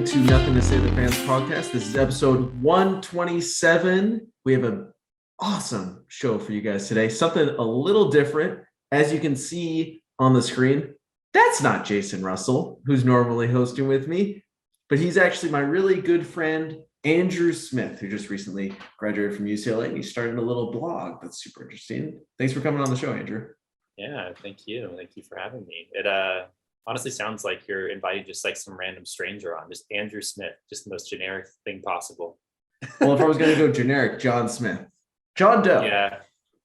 to Nothing to Say the Fans podcast. This is episode 127. We have an awesome show for you guys today. Something a little different. As you can see on the screen, that's not Jason Russell, who's normally hosting with me, but he's actually my really good friend, Andrew Smith, who just recently graduated from UCLA, and he started a little blog that's super interesting. Thanks for coming on the show, Andrew. Yeah, thank you. Thank you for having me. It honestly sounds like you're inviting just like some random stranger on, just Andrew Smith, just the most generic thing possible. Well, if I was going to go generic, John Smith. John Doe. Yeah,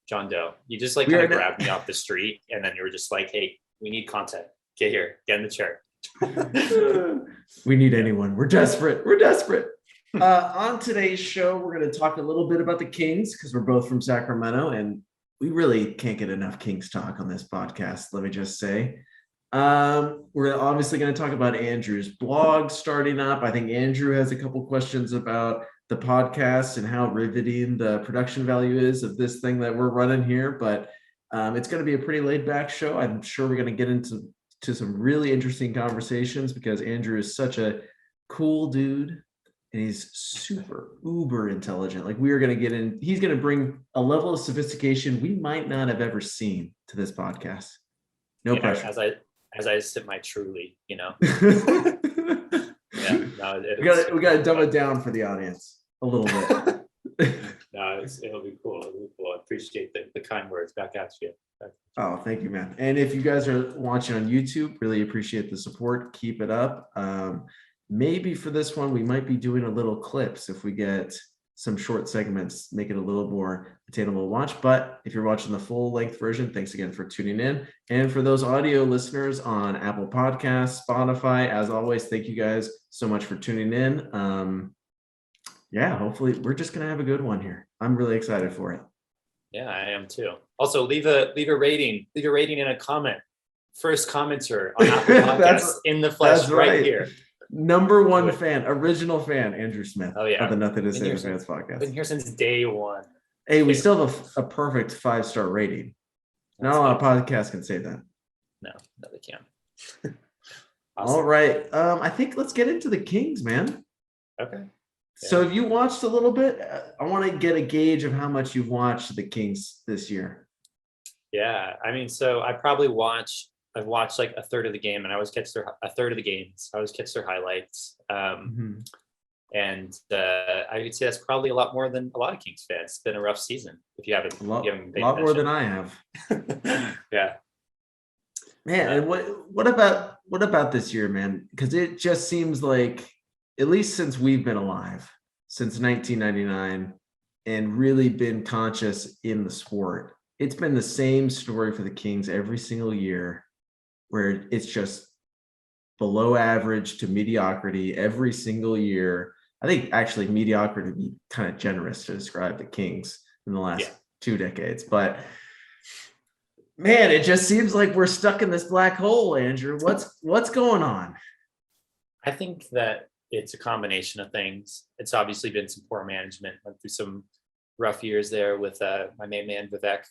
John Doe. You just like kind of grabbed me off the street and then you were just like, hey, we need content. Get here, get in the chair. We need anyone. We're desperate. We're desperate. On today's show, we're going to talk a little bit about the Kings because we're both from Sacramento and we really can't get enough Kings talk on this podcast, let me just say. We're obviously going to talk about Andrew's blog starting up. I think Andrew has a couple questions about the podcast and how riveting the production value is of this thing that we're running here. But it's going to be a pretty laid back show. I'm sure we're going to get into some really interesting conversations because Andrew is such a cool dude and he's super uber intelligent. Like we are going to get in, he's going to bring a level of sophistication we might not have ever seen to this podcast. No pressure. As I sip my Truly, you know. We got to dumb it down for the audience a little bit. No, it'll be cool. It'll be cool. I appreciate the kind words. Back at you. Oh, thank you, man. And if you guys are watching on YouTube, really appreciate the support. Keep it up. Maybe for this one, we might be doing a little clips if we get some short segments, make it a little more attainable to watch. But if you're watching the full length version, thanks again for tuning in. And for those audio listeners on Apple Podcasts, Spotify, as always, thank you guys so much for tuning in. Yeah, hopefully we're just going to have a good one here. I'm really excited for it. Yeah, I am too. Also, leave a rating and a comment. First commenter on Apple Podcasts in the flesh right here. Number one fan, original fan, Andrew Smith. Oh yeah, of the Nothing to Say the Fans podcast. Been here since day one. Hey, we still have a perfect 5-star rating. Not a lot of podcasts can say that. No, they can't. Awesome. All right, I think let's get into the Kings, man. Okay. Yeah. So have you watched a little bit? I want to get a gauge of how much you've watched the Kings this year. Yeah, I mean, so I've watched like a third of the game, and I always catch a third of the games. I always catch their highlights, and I would say that's probably a lot more than a lot of Kings fans. It's been a rough season. If you haven't, a lot more than I have. Yeah, man. And what about this year, man? Because it just seems like, at least since we've been alive, since 1999, and really been conscious in the sport, it's been the same story for the Kings every single year, where it's just below average to mediocrity every single year. I think actually mediocrity would be kind of generous to describe the Kings in the last 2 decades. But man, it just seems like we're stuck in this black hole, Andrew. What's going on? I think that it's a combination of things. It's obviously been some poor management. Went through some rough years there with my main man Vivek.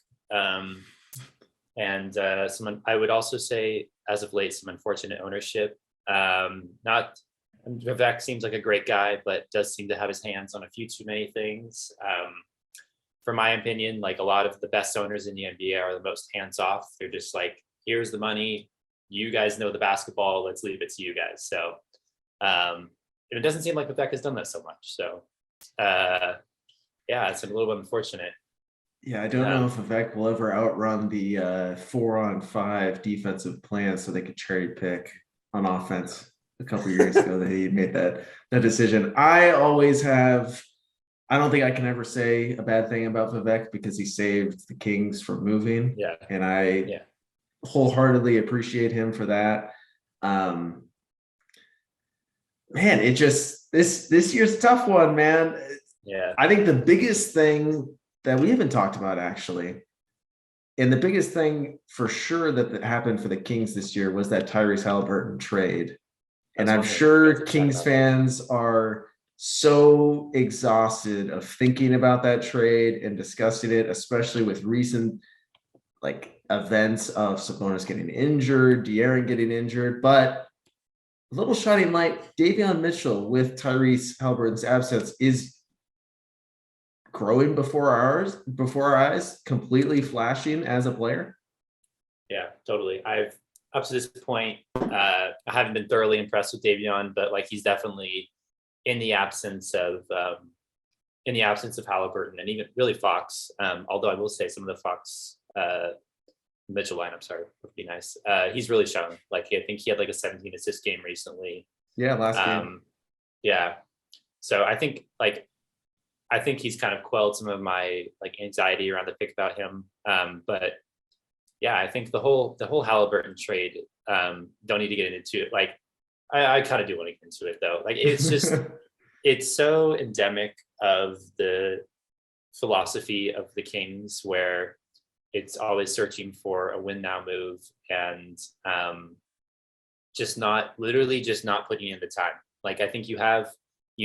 And I would also say, as of late, some unfortunate ownership. Vivek seems like a great guy, but does seem to have his hands on a few too many things. For my opinion, like a lot of the best owners in the NBA are the most hands-off. They're just like, here's the money. You guys know the basketball. Let's leave it to you guys. So it doesn't seem like Vivek has done that so much. So it's a little bit unfortunate. Yeah, I don't know if Vivek will ever outrun the 4-on-5 defensive plan so they could cherry pick on offense a couple of years ago that he made that decision. I don't think I can ever say a bad thing about Vivek because he saved the Kings from moving. Yeah. And I wholeheartedly appreciate him for that. Man, it just, this year's a tough one, man. Yeah. I think the biggest thing that we haven't talked about actually, and the biggest thing for sure that happened for the Kings this year was that Tyrese Haliburton trade. And I'm sure Kings fans are so exhausted of thinking about that trade and discussing it, especially with recent like events of Sabonis getting injured, De'Aaron getting injured. But a little shining light. Davion Mitchell with Tyrese Halliburton's absence is growing before our eyes, completely flashing as a player. Yeah, totally. I've up to this point, I haven't been thoroughly impressed with Davion, but like he's definitely in the absence of Halliburton and even really Fox. Although I will say some of the Fox Mitchell lineups would be nice. He's really shown. Like I think he had like a 17 assist game recently. Yeah, last game. Yeah. So I think he's kind of quelled some of my like anxiety around the pick about him. But yeah, I think the whole Halliburton trade, don't need to get into it. Like I kind of do want to get into it though. Like it's just it's so endemic of the philosophy of the Kings where it's always searching for a win now move and just not putting in the time. Like I think you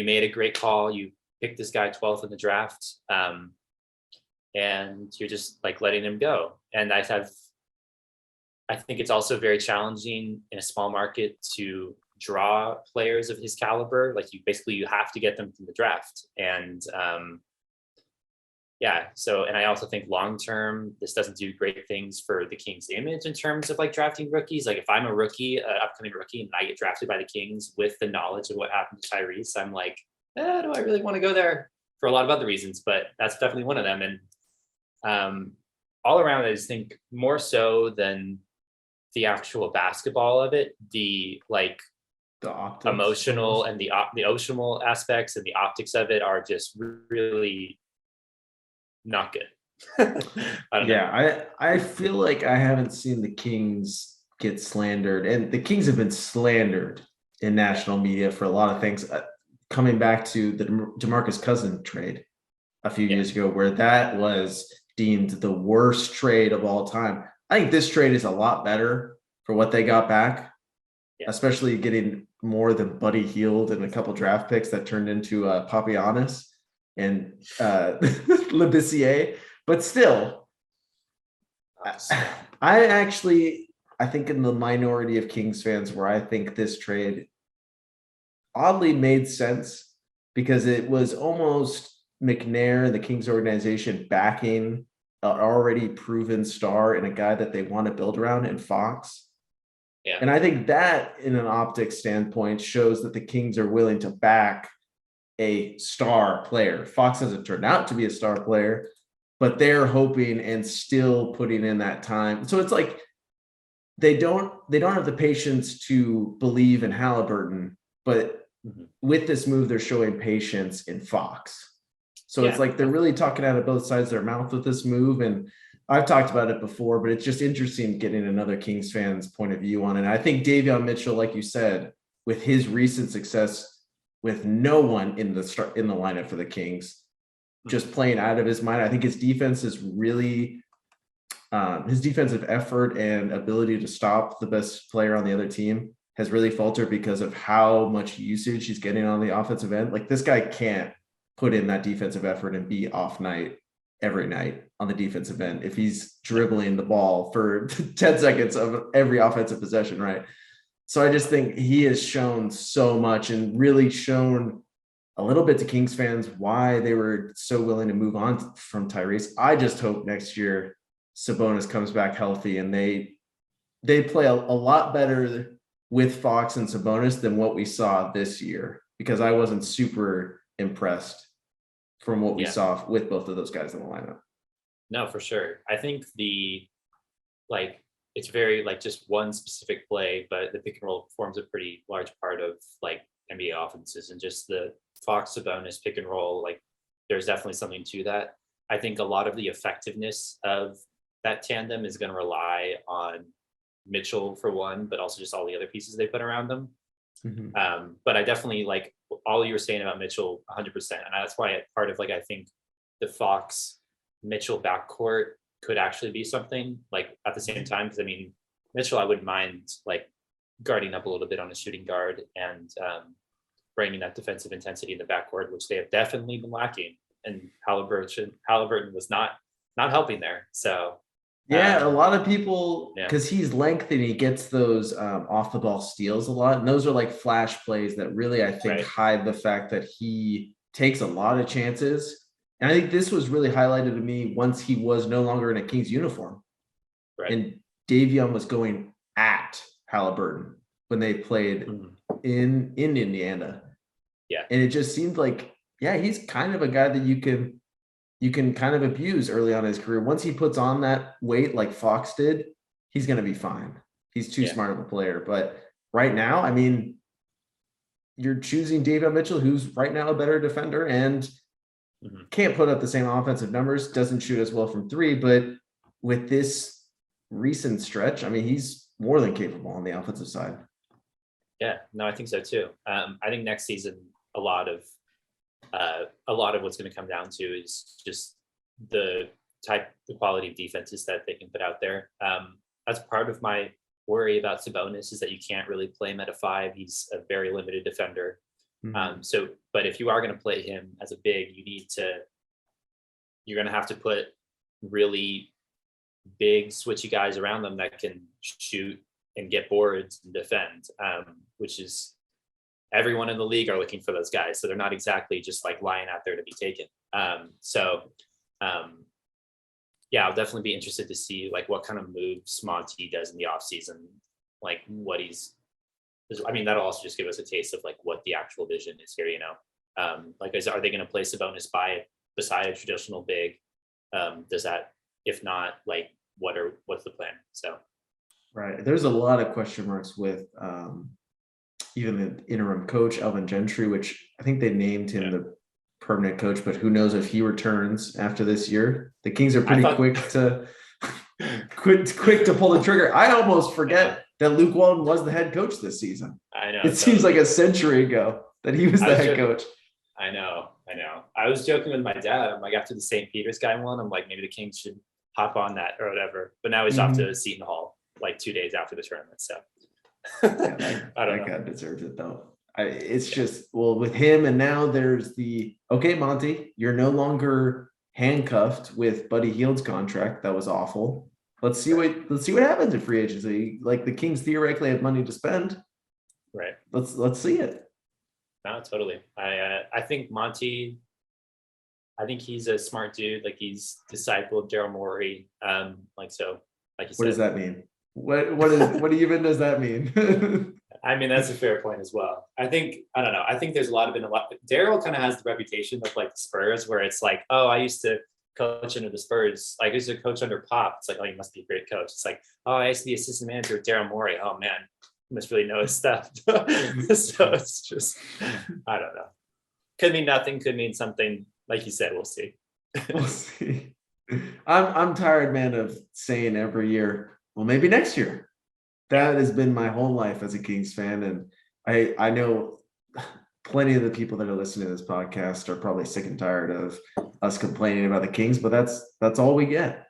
made a great call. You picked this guy 12th in the draft, and you're just like letting him go. And I think it's also very challenging in a small market to draw players of his caliber. Like you have to get them from the draft. And yeah, so, and I also think long-term, this doesn't do great things for the Kings image in terms of like drafting rookies. Like if I'm a rookie, upcoming rookie, and I get drafted by the Kings with the knowledge of what happened to Tyrese, I'm like, do I really want to go there? For a lot of other reasons, but that's definitely one of them. And all around, I just think more so than the actual basketball of it, the optics, emotional and the emotional aspects and the optics of it are just really not good. I don't know. I feel like I haven't seen the Kings get slandered, and the Kings have been slandered in national media for a lot of things. Coming back to the DeMarcus Cousins trade a few years ago, where that was deemed the worst trade of all time. I think this trade is a lot better for what they got back, especially getting more than Buddy Hield and a couple draft picks that turned into Papianis and Labissiere. But still, I think in the minority of Kings fans where I think this trade oddly made sense because it was almost McNair and the Kings organization backing an already proven star and a guy that they want to build around in Fox. Yeah. And I think that in an optics standpoint shows that the Kings are willing to back a star player. Fox hasn't turned out to be a star player, but they're hoping and still putting in that time. So it's like they don't have the patience to believe in Halliburton, but with this move, they're showing patience in Fox. So it's like they're really talking out of both sides of their mouth with this move. And I've talked about it before, but it's just interesting getting another Kings fan's point of view on it. And I think Davion Mitchell, like you said, with his recent success with no one in the lineup for the Kings, just playing out of his mind. I think his defense is really his defensive effort and ability to stop the best player on the other team has really faltered because of how much usage he's getting on the offensive end. Like this guy can't put in that defensive effort and be off night every night on the defensive end if he's dribbling the ball for 10 seconds of every offensive possession, right? So I just think he has shown so much and really shown a little bit to Kings fans why they were so willing to move on from Tyrese. I just hope next year Sabonis comes back healthy and they play a lot better with Fox and Sabonis than what we saw this year, because I wasn't super impressed from what we saw with both of those guys in the lineup. No, for sure. I think it's very just one specific play, but the pick and roll forms a pretty large part of NBA offenses, and just the Fox Sabonis pick and roll. There's definitely something to that. I think a lot of the effectiveness of that tandem is going to rely on Mitchell for one, but also just all the other pieces they put around them. Mm-hmm. But I definitely like all you were saying about Mitchell 100%. And that's why part of I think the Fox Mitchell backcourt could actually be something at the same time. Because I mean, Mitchell, I wouldn't mind guarding up a little bit on a shooting guard and bringing that defensive intensity in the backcourt, which they have definitely been lacking. And Halliburton was not helping there. So Yeah, a lot of people, Yeah. because he's lengthy and he gets those off the ball steals a lot. And those are like flash plays that really, I think, Right. hide the fact that he takes a lot of chances. And I think this was really highlighted to me once he was no longer in a Kings uniform. Right. And Davion was going at Halliburton when they played Mhm. in Indiana. Yeah. And it just seemed like, yeah, he's kind of a guy that you can kind of abuse early on in his career. Once he puts on that weight like Fox did, he's going to be fine. He's too Yeah. smart of a player. But right now, I mean, you're choosing David Mitchell, who's right now a better defender and can't put up the same offensive numbers, doesn't shoot as well from three. But with this recent stretch, I mean, he's more than capable on the offensive side. Yeah, no, I think so too. I think next season, a lot of what's going to come down to is just the quality of defenses that they can put out there. That's part of my worry about Sabonis is that you can't really play him at a 5. He's a very limited defender. But if you are going to play him as a big, you're going to have to put really big switchy guys around them that can shoot and get boards and defend, which is everyone in the league are looking for those guys. So they're not exactly just like lying out there to be taken. Yeah, I'll definitely be interested to see like what kind of moves Monty does in the off season, like what that'll also just give us a taste of like what the actual vision is here, are they going to play Sabonis beside a traditional big? Does that, if not, like what's the plan? So right, there's a lot of question marks with even the interim coach Alvin Gentry, which I think they named him the permanent coach, but who knows if he returns after this year. The Kings are pretty quick to pull the trigger. I almost forget that Luke Walton was the head coach this season. I know. It seems like a century ago that he was the head coach. I know. I was joking with my dad. I'm like, after the St. Peter's guy won, I'm like, maybe the Kings should hop on that or whatever. But now he's off to Seton Hall like 2 days after the tournament. So that guy deserves it though. It's just, well, with him, and now there's okay, Monty, you're no longer handcuffed with Buddy Hield's contract. That was awful. Let's see what happens in free agency. Like the Kings theoretically have money to spend. Right. Let's see it. No, totally. I think Monty, I think he's a smart dude. Like he's disciple of Daryl Morey. Like you said. What does that mean? What even does that mean? I mean, that's a fair point as well. I think there's Daryl kind of has the reputation of like the Spurs where it's like, oh, I used to coach under the Spurs. Like I used to coach under Pop. It's like, oh, you must be a great coach. It's like, oh, I used to be assistant manager with Daryl Morey. Oh man, he must really know his stuff. So it's just, I don't know. Could mean nothing, could mean something. Like you said, we'll see. We'll see. I'm tired, man, of saying every year, well, maybe next year. That has been my whole life as a Kings fan. And I know plenty of the people that are listening to this podcast are probably sick and tired of us complaining about the Kings, but that's all we get.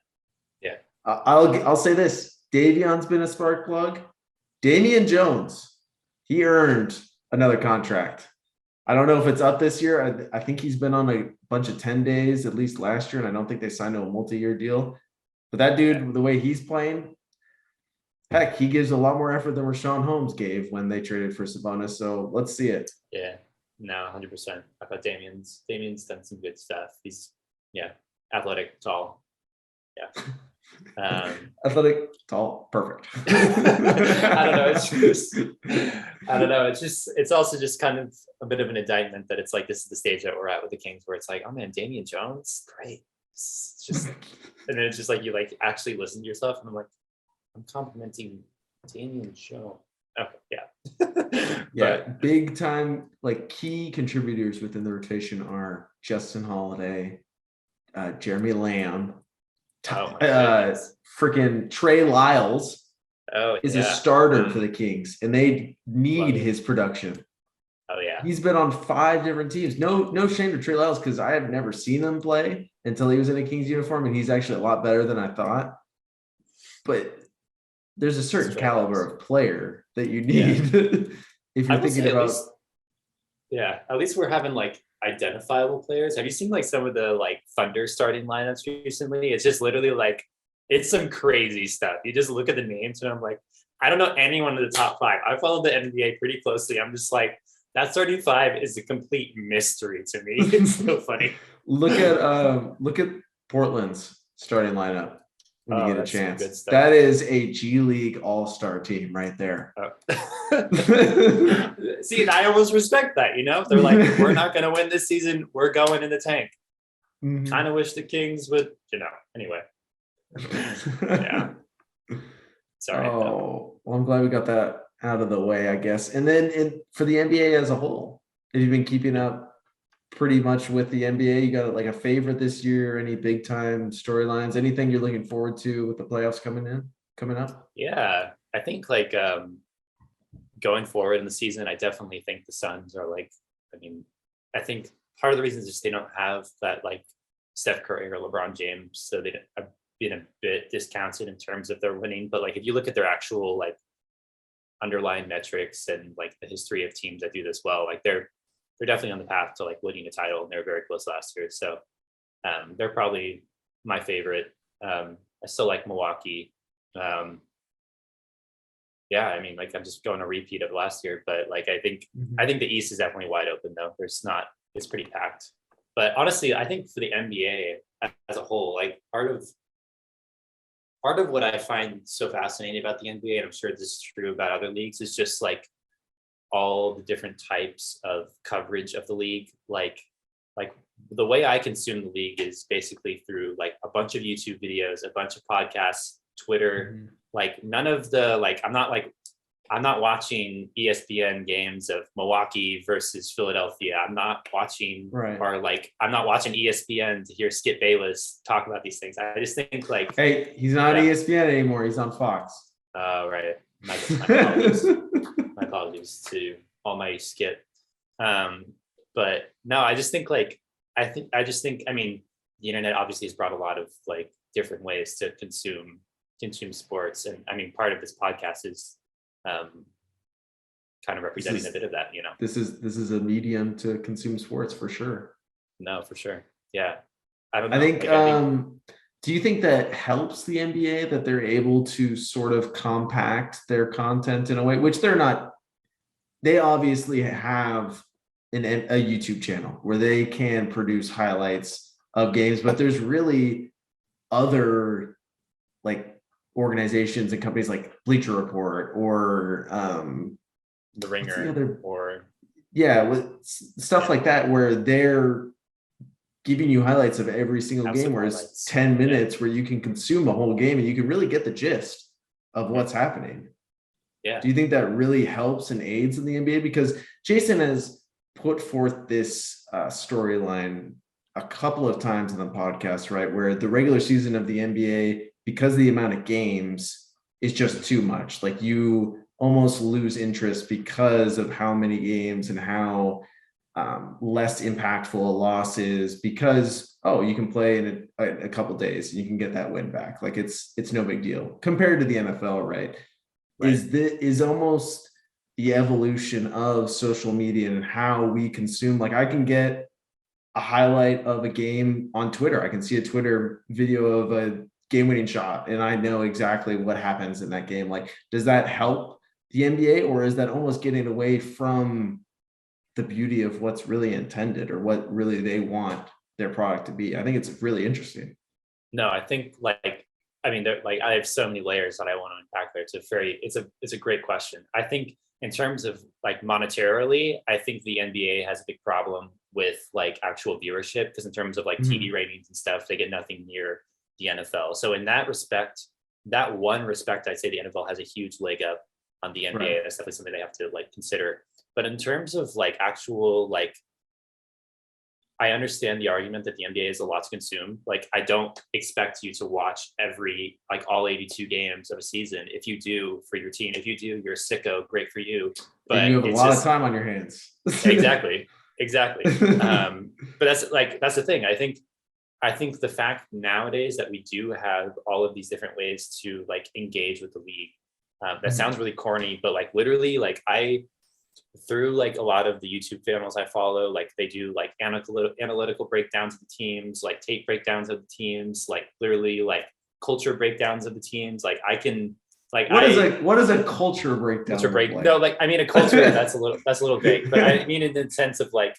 Yeah. I'll say this. Davion's been a spark plug. Damian Jones, he earned another contract. I don't know if it's up this year. I think he's been on a bunch of 10 days, at least last year, and I don't think they signed a multi-year deal. But that dude, the way he's playing, heck, he gives a lot more effort than Rashawn Holmes gave when they traded for Sabonis. So let's see it. Yeah, no, 100%. I thought Damian's done some good stuff. He's athletic, tall. Yeah. Athletic, tall, perfect. I don't know. It's also just kind of a bit of an indictment that it's like this is the stage that we're at with the Kings, where it's like, oh man, Damian Jones, great. It's just, and then it's just like you like actually listen to yourself, and I'm like, I'm complimenting Damian Jones. Okay, yeah. Big time, like key contributors within the rotation are Justin Holiday, Jeremy Lamb. Freaking Trey Lyles is a starter for the Kings, and they need his production. Oh yeah, he's been on 5 different teams. No shame to Trey Lyles, because I have never seen him play until he was in a Kings uniform, and he's actually a lot better than I thought. But there's a certain caliber of player that you need if you're thinking about. At least we're having like identifiable players. Have you seen like some of the like Thunder starting lineups recently? It's just literally like It's some crazy stuff. You just look at the names and I'm like, I don't know anyone in the top 5. I follow the NBA pretty closely. I'm just like, that 35 is a complete mystery to me. It's so funny. Look at Portland's starting lineup when you get a That's some good chance. stuff. That is a G League all-star team right there. See, and I almost respect that, They're like, we're not going to win this season. We're going in the tank. Mhm. Kind of wish the Kings would, anyway. Yeah. Sorry. Oh, well, I'm glad we got that out of the way, I guess. And then for the NBA as a whole, have you been keeping up pretty much with the NBA? You got like a favorite this year? Any big time storylines? Anything you're looking forward to with the playoffs coming up? Yeah, I think like going forward in the season, I definitely think the Suns are like, I think part of the reason is just they don't have that like Steph Curry or LeBron James, so they have been a bit discounted in terms of their winning. But like if you look at their actual like underlying metrics and like the history of teams that do this well, like they're definitely on the path to like winning a title, and they were very close last year. So they're probably my favorite. I still like Milwaukee. Yeah, like I'm just going a repeat of last year, but like I think the East is definitely wide open though. It's pretty packed. But honestly, I think for the NBA as a whole, like part of what I find so fascinating about the NBA, and I'm sure this is true about other leagues, is just like all the different types of coverage of the league. Like the way I consume the league is basically through like a bunch of YouTube videos, a bunch of podcasts, Twitter, like none of the, like, I'm not watching ESPN games of Milwaukee versus Philadelphia. I'm not watching, or like, I'm not watching ESPN to hear Skip Bayless talk about these things. I just think like, hey, he's not ESPN anymore. He's on Fox. Right. My apologies. My apologies to all my Skip. But no, I just think like, the internet obviously has brought a lot of like different ways to consume sports. And part of this podcast is kind of representing a bit of that, This is a medium to consume sports for sure. No, for sure. Yeah. I don't know. I think, do you think that helps the NBA that they're able to sort of compact their content in a way, which they obviously have a YouTube channel where they can produce highlights of games, but there's really other like organizations and companies like Bleacher Report or The Ringer with stuff like that, where they're giving you highlights of every single game, whereas it's 10 minutes where you can consume a whole game and you can really get the gist of what's happening. Yeah. Do you think that really helps and aids in the NBA? Because Jason has put forth this storyline a couple of times in the podcast, right? Where the regular season of the NBA, because of the amount of games, is just too much. Like you almost lose interest because of how many games and how less impactful a loss is, because you can play in a couple days and you can get that win back. Like it's no big deal compared to the NFL, right? Is almost the evolution of social media and how we consume. Like I can get a highlight of a game on Twitter. I can see a Twitter video of a game-winning shot and I know exactly what happens in that game. Like, does that help the NBA, or is that almost getting away from the beauty of what's really intended or what really they want their product to be? I think it's really interesting. No, I think I have so many layers that I want to unpack there. It's a great question. I think in terms of like monetarily, I think the NBA has a big problem with like actual viewership, because in terms of like TV ratings and stuff, they get nothing near the NFL. So in that one respect, I'd say the NFL has a huge leg up on the NBA. Right. That's definitely something they have to like consider. But in terms of like actual, like, I understand the argument that the NBA is a lot to consume. Like, I don't expect you to watch all 82 games of a season. If you do, for your team, if you do, you're a sicko, great for you. But you have a lot of time on your hands. Exactly. But that's the thing. I think the fact nowadays that we do have all of these different ways to like engage with the league, that sounds really corny, but like literally, like through like a lot of the YouTube channels I follow, like they do like analytical breakdowns of the teams, like tape breakdowns of the teams, like literally like culture breakdowns of the teams. Like I can like what is a culture breakdown? Culture break? Like? No, like I mean a culture that's a little vague, but I mean in the sense of like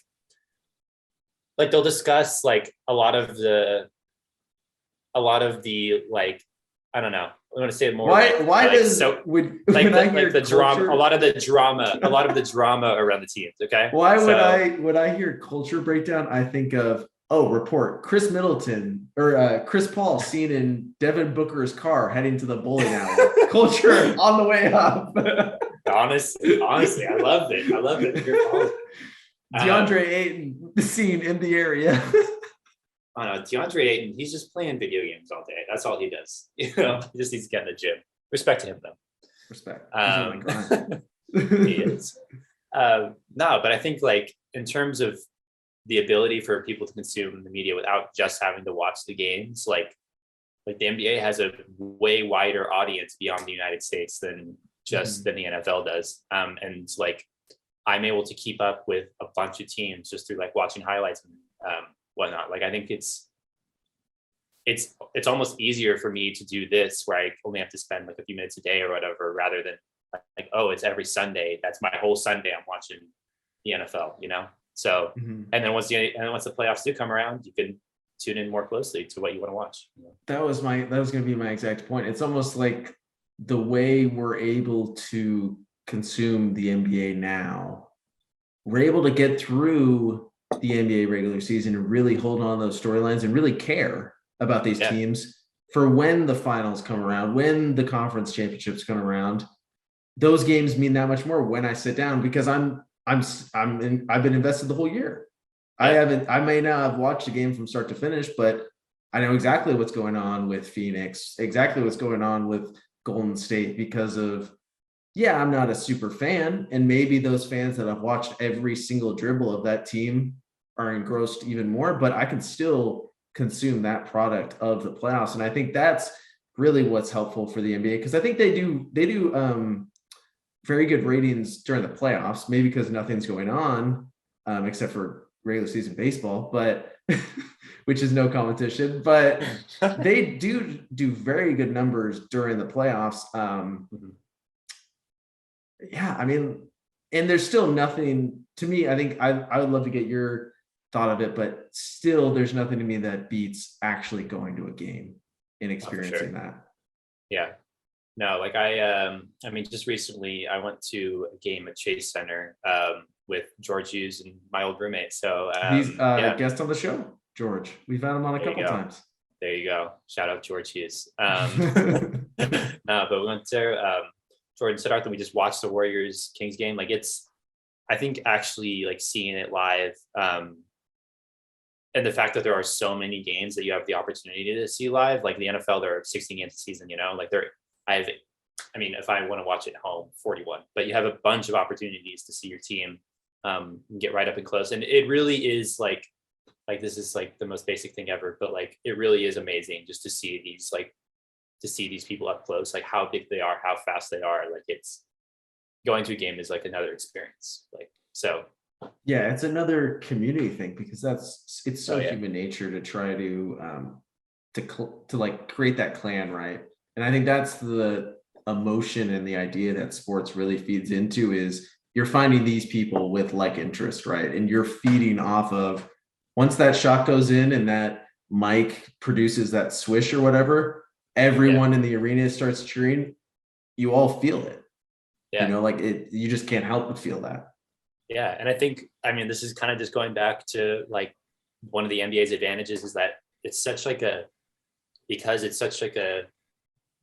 they'll discuss like a lot of the like I don't know. I want to say more. Why does the drama? A lot of the drama around the teams. Okay. Why would I hear culture breakdown? I think of report Chris Middleton or Chris Paul seen in Devin Booker's car heading to the bowling alley. Culture on the way up. honestly, I loved it. DeAndre Ayton seen in the area. I don't know, DeAndre Ayton, he's just playing video games all day. That's all he does. You know, he just needs to get in the gym. Respect to him, though. Respect. He is. No, but I think like in terms of the ability for people to consume the media without just having to watch the games, like the NBA has a way wider audience beyond the United States than just than the NFL does. And like I'm able to keep up with a bunch of teams just through like watching highlights and whatnot. Like I think it's almost easier for me to do this where I only have to spend like a few minutes a day or whatever, rather than like, oh, it's every Sunday. That's my whole Sunday. I'm watching the NFL, you know? So, and then once the playoffs do come around, you can tune in more closely to what you want to watch. You know? That was going to be my exact point. It's almost like the way we're able to consume the NBA now, we're able to get through the NBA regular season and really hold on to those storylines and really care about these teams for when the finals come around, when the conference championships come around. Those games mean that much more when I sit down, because I've been invested the whole year. I may not have watched a game from start to finish, but I know exactly what's going on with Phoenix, exactly what's going on with Golden State, because of, I'm not a super fan. And maybe those fans that have watched every single dribble of that team are engrossed even more, but I can still consume that product of the playoffs. And I think that's really what's helpful for the NBA, because I think they do very good ratings during the playoffs, maybe because nothing's going on except for regular season baseball, but which is no competition, but they do very good numbers during the playoffs. I mean, and there's still nothing to me. I think I would love to get your thought of it, but still there's nothing to me that beats actually going to a game and experiencing that. Yeah. No, like I mean, just recently I went to a game at Chase Center with George Hughes and my old roommate. So he's a guest on the show, George. We've had him on a couple times. There you go. Shout out George Hughes. No, but we went there. Jordan said, Arthur, we just watched the Warriors Kings game. Like I think actually like seeing it live, and the fact that there are so many games that you have the opportunity to see live, like the NFL, there are 16 games a season, you know, like if I want to watch it at home, 41, but you have a bunch of opportunities to see your team get right up and close. And it really is like this is like the most basic thing ever, but like it really is amazing just to see these people up close, like how big they are, how fast they are. Like it's going to a game is like another experience. Like, so. Yeah, it's another community thing, because it's so human nature to try to like create that clan, right? And I think that's the emotion and the idea that sports really feeds into, is you're finding these people with like interest, right? And you're feeding off of, once that shot goes in and that mic produces that swish or whatever, everyone in the arena starts cheering. You all feel it. You know, like you just can't help but feel that. Yeah. And I think, I mean, this is kind of just going back to like one of the NBA's advantages is that it's such like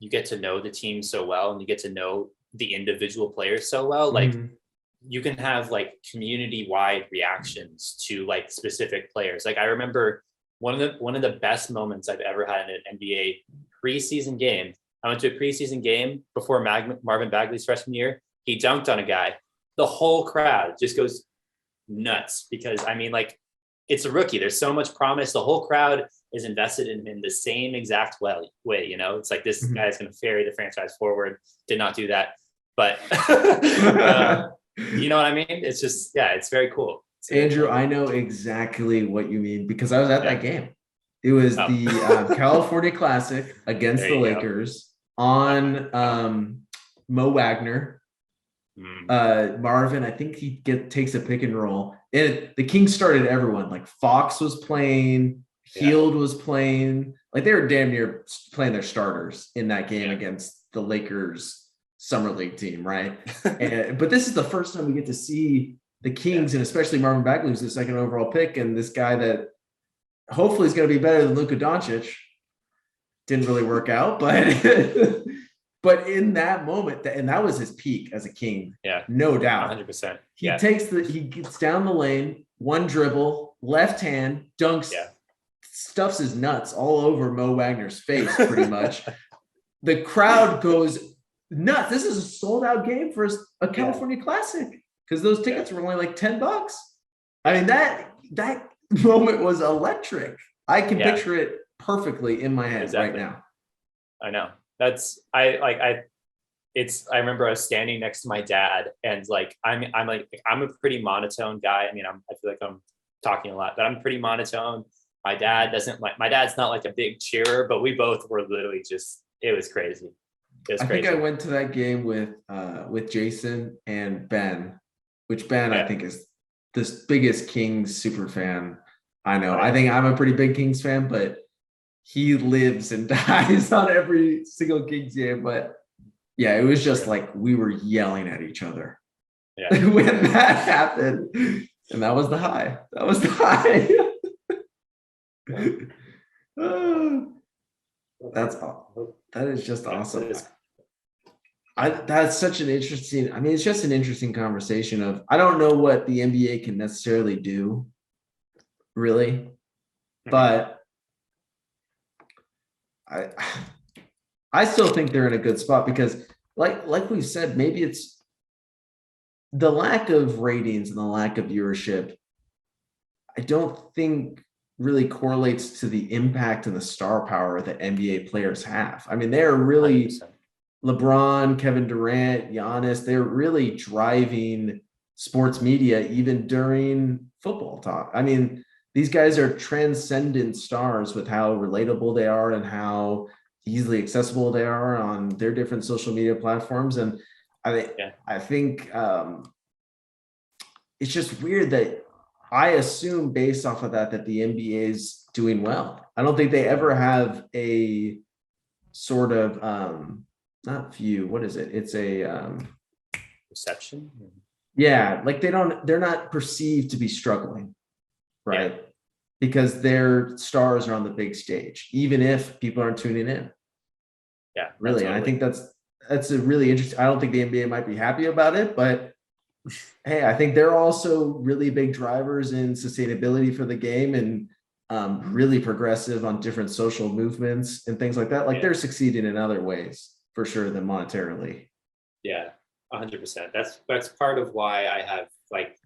you get to know the team so well, and you get to know the individual players so well. Like you can have like community wide reactions to like specific players. Like I remember one of the best moments I've ever had in an NBA preseason game. I went to a preseason game before Marvin Bagley's freshman year. He dunked on a guy. The whole crowd just goes nuts, because I mean, like, it's a rookie. There's so much promise. The whole crowd is invested in the same exact way. You know, it's like this guy is going to carry the franchise forward. Did not do that, but you know what I mean? It's just, it's very cool. Andrew, I know exactly what you mean, because I was at that game. It was Oh, the California Classic against there the you go. Lakers on Mo Wagner. Mm, Marvin, I think he takes a pick and roll. And the Kings started everyone. Like Fox was playing, yeah, Heald was playing. Like they were damn near playing their starters in that game yeah. against the Lakers summer league team, right? But this is the first time we get to see the Yeah, Kings and especially Marvin Bagley, who's the second overall pick, and this guy that hopefully is going to be better than Luka Doncic. Didn't really work out, but but in that moment, and that was his peak as a King, yeah, no doubt. 100%. He Yeah, he gets down the lane, one dribble, left hand, dunks, yeah. stuffs his nuts all over Mo Wagner's face, pretty much. The crowd goes nuts. This is a sold out game for a California Classic because those tickets were only like $10. I mean, that moment was electric. I can Yeah, picture it perfectly in my head right exactly. now. I know. I remember I was standing next to my dad, and like I'm a pretty monotone guy. I mean, I feel like I'm talking a lot, but I'm pretty monotone. My dad doesn't like my dad's not like a big cheerer, but we both were literally just it was crazy. It was I think I crazy. went to that game with Jason and Ben, which Ben I Yeah. think is the biggest Kings super fan I know. Oh I yeah. think I'm a pretty big Kings fan, but he lives and dies on every single Kings game. But yeah, it was just True. like we were yelling at each other Yeah. when that happened. And that was the high. That was the high. That's that is just Yeah. awesome. It is. That's such an interesting. I mean, it's just an interesting conversation of I don't know what the NBA can necessarily do, really, Mhm. but I I still think they're in a good spot because like we've said, maybe it's the lack of ratings and the lack of viewership. I don't think really correlates to the impact and the star power that NBA players have. I mean, they are really 100%. LeBron, Kevin Durant, Giannis, they're really driving sports media even during football talk. I mean, these guys are transcendent stars with how relatable they are and how easily accessible they are on their different social media platforms. And Yeah. I think it's just weird that I assume based off of that the NBA is doing well. I don't think they ever have a sort of not view. What is it? It's a Reception. yeah, like they're not perceived to be struggling, Yeah. right? Because their stars are on the big stage, even if people aren't tuning in. Yeah. No, Really. And I totally. think that's a really interesting. I don't think the NBA might be happy about it, but hey, I think they're also really big drivers in sustainability for the game and really progressive on different social movements and things like that. Like Yeah. they're succeeding in other ways for sure than monetarily. Yeah. 100%. That's part of why I have like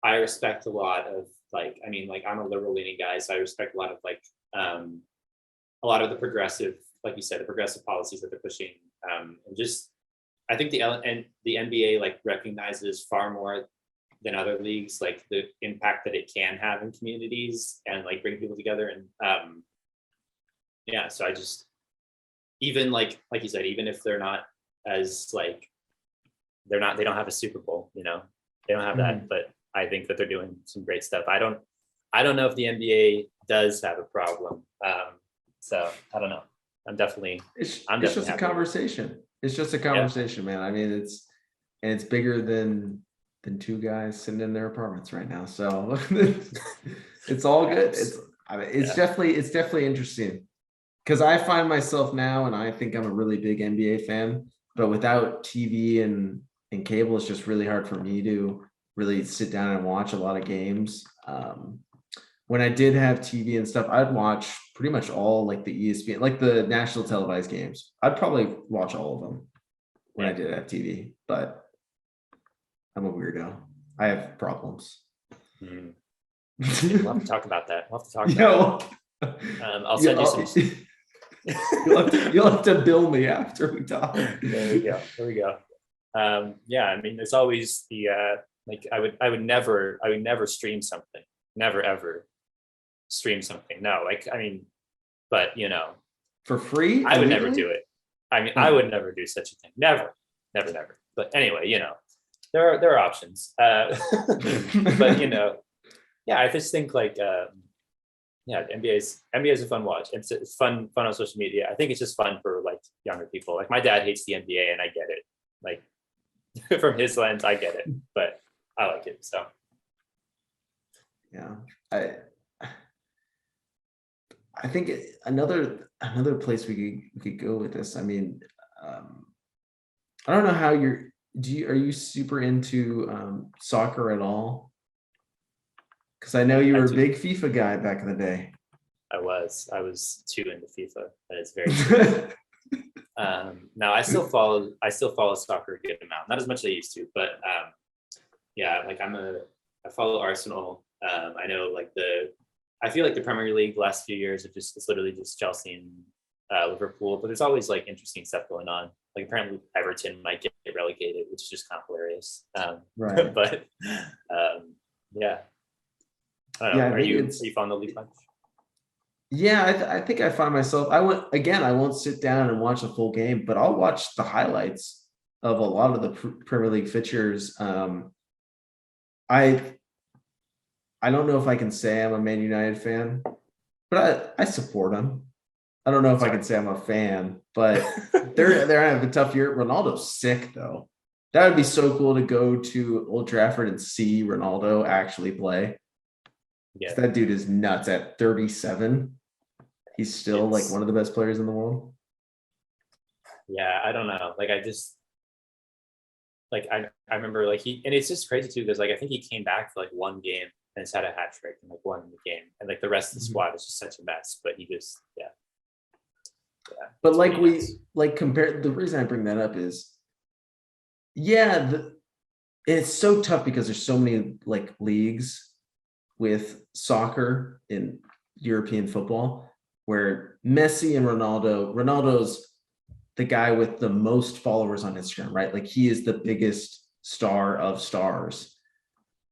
I respect a lot of like I mean like I'm a liberal leaning guy, so I respect a lot of like a lot of the progressive, like you said, the progressive policies that they're pushing, and just I think the NBA like recognizes far more than other leagues like the impact that it can have in communities and like bring people together and yeah. So I just even like you said, even if they're not as like they don't have a Super Bowl, they don't have that, Mhm. but I think that they're doing some great stuff. I don't know if the NBA does have a problem. So I don't know. I'm It's definitely just a happy with it. conversation. It's just a Yeah. conversation, man. I mean, it's bigger than two guys sitting in their apartments right now. So it's all good. Perhaps. I mean, Yeah. it's definitely interesting because I find myself now, and I think I'm a really big NBA fan, but without TV and cable, it's just really hard for me to really sit down and watch a lot of games. When I did have TV and stuff, I'd watch pretty much all like the ESPN, like the national televised games. I'd probably watch all of them when I Yeah. did have TV, but I'm a weirdo. I have problems. Mm. Yeah, we'll have to talk about that. We'll have to talk about it. Yo, I'll send you you'll, some. you'll have to bill me after we talk. There we go. There we go. Yeah, I mean, there's always the like I would never stream something, never ever. stream something. No, like, I mean, but For free? I would never illegally? do it. I mean, I Oh. would never do such a thing. Never, never, never. But anyway, there are options. But yeah, I just think like yeah, NBA is a fun watch. It's fun on social media. I think it's just fun for like younger people. Like my dad hates the NBA, and I get it. Like from his lens, I get it, but I like it. So Yeah, I think another place we could go with this. I mean, I don't know how are you super into soccer at all? Because I know you I were a do. big FIFA guy back in the day. I was too into FIFA. That is very true. Now I still follow soccer a good amount, not as much as I used to, but yeah, like I follow Arsenal. I know like I feel like the Premier League the last few years it's literally just Chelsea and Liverpool, but there's always like interesting stuff going on. Like apparently Everton might get relegated, which is just kind of hilarious. Right. But yeah, I don't know. Yeah, I Are think you fond of the league much? yeah, I think I find myself. I won't sit down and watch a full game, but I'll watch the highlights of a lot of the Premier League fixtures. I I don't know if I can say I'm a Man United fan, but I support them. I don't know if I Sorry. can say I'm a fan, but they're having a tough year. Ronaldo's sick though. That would be so cool to go to Old Trafford and see Ronaldo actually play. 'Cause Yeah, that dude is nuts at 37. He's still like it's one of the best players in the world. yeah. I don't know. Like I just like I remember like and it's just crazy too because like I think he came back for like one game and just had a hat trick and like won the game and like the rest of the Mhm. squad is just such a mess. But he just But it's like pretty nuts. compare the reason I bring that up is yeah, it's so tough because there's so many like leagues with soccer in European football where Messi and Ronaldo's the guy with the most followers on Instagram, right? Like he is the biggest star of stars.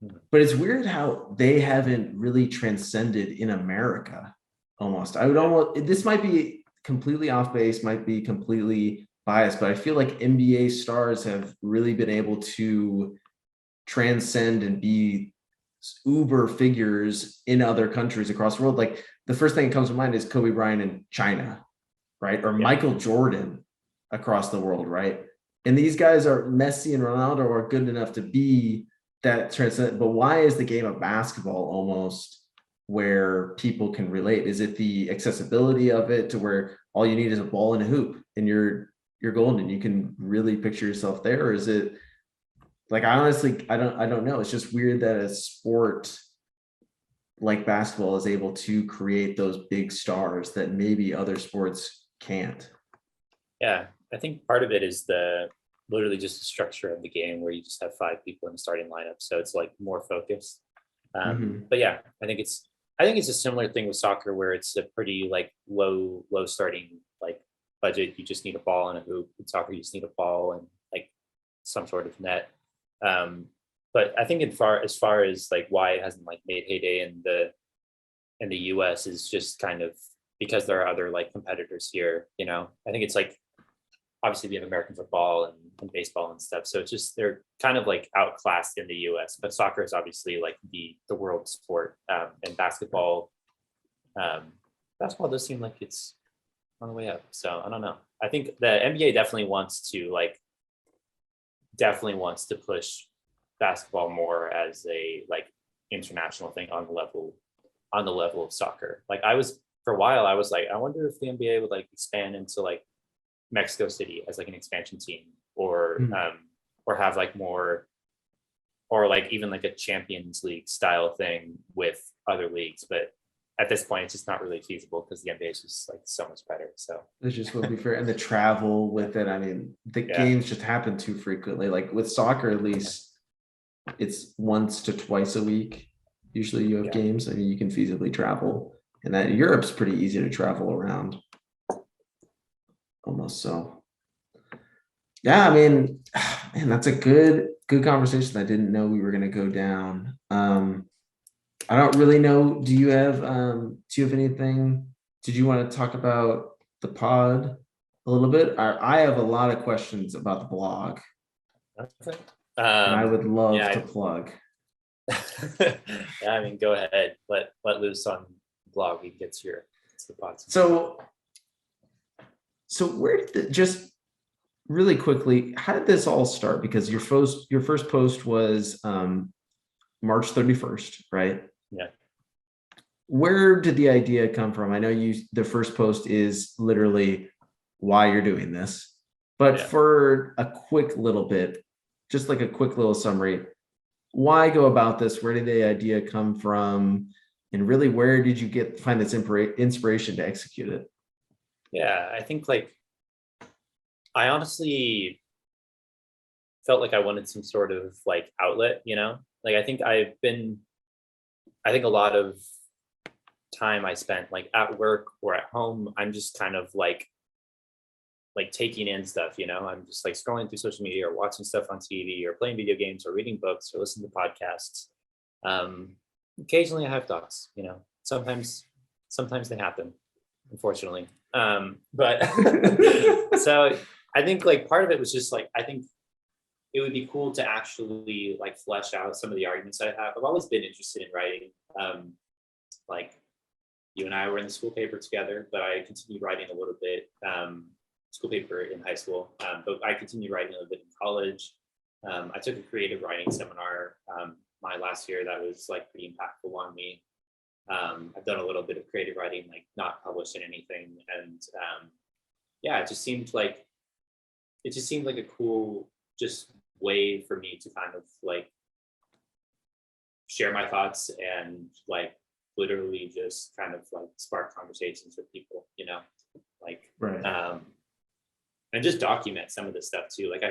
Mhm. But it's weird how they haven't really transcended in America almost. I would Yeah, almost, this might be completely off base, might be completely biased, but I feel like NBA stars have really been able to transcend and be uber figures in other countries across the world. Like the first thing that comes to mind is Kobe Bryant in China, right? Or yeah, Michael Jordan across the world, right? And these guys are Messi and Ronaldo are good enough to be that transcendent. But why is the game of basketball almost where people can relate? Is it the accessibility of it to where all you need is a ball and a hoop and you're golden? You can really picture yourself there, or is it like I honestly I don't know. It's just weird that a sport like basketball is able to create those big stars that maybe other sports can't. yeah. I think part of it is the literally just the structure of the game where you just have five people in the starting lineup, so it's like more focused. Mhm. But yeah, I think it's a similar thing with soccer where it's a pretty like low starting like budget. You just need a ball and a hoop. In soccer, you just need a ball and like some sort of net. Um, but I think as far as like why it hasn't like made heyday in the US is just kind of because there are other like competitors here. I think it's like obviously we have American football and baseball and stuff. So it's just they're kind of like outclassed in the US, but soccer is obviously like the world sport. And um, basketball does seem like it's on the way up. So I don't know. I think the NBA definitely wants to push basketball more as a like international thing on the level of soccer. Like I was for a while, I was like, I wonder if the NBA would like expand into like Mexico City as like an expansion team, Mhm. or have like more, or like even like a Champions League style thing with other leagues. But at this point, it's just not really feasible because the NBA is just like so much better. So It just wouldn't be fair. And the travel with it, I mean, the yeah, games just happen too frequently. Like with soccer, at least it's once to twice a week. Usually you have yeah, games. I mean, you can feasibly travel. And that Europe's pretty easy to travel around almost. So yeah, I mean, man, that's a good conversation. I didn't know we were gonna go down. I don't really know. Do you have anything? Did you want to talk about the pod a little bit? I have a lot of questions about the blog, Okay. and I would love to Yeah, plug. yeah, I mean, go ahead. Let loose on the blog. You can get to the pods. So where did just really quickly, how did this all start? Because your first post was March 31st, right? Yeah. Where did the idea come from? I know the first post is literally why you're doing this, but Yeah. for a quick little bit, just like a quick little summary, why go about this? Where did the idea come from? And really, where did you find this inspiration to execute it? Yeah, I think like I honestly felt like I wanted some sort of like outlet, Like I think a lot of time I spent like at work or at home, I'm just kind of like taking in stuff, I'm just like scrolling through social media or watching stuff on TV or playing video games or reading books or listening to podcasts. Um, Occasionally I have thoughts, sometimes they happen, unfortunately. But so I think like part of it was just like, I think it would be cool to actually like flesh out some of the arguments I have. I've always been interested in writing. Like you and I were in the school paper together, but I continued writing a little bit, school paper in high school, but I continued writing a little bit in college. I took a creative writing seminar my last year that was like pretty impactful on me. I've done a little bit of creative writing, like not published in anything. And yeah, it just seemed like a cool just way for me to kind of like share my thoughts and like literally just kind of like spark conversations with people, like Right. And just document some of this stuff too. Like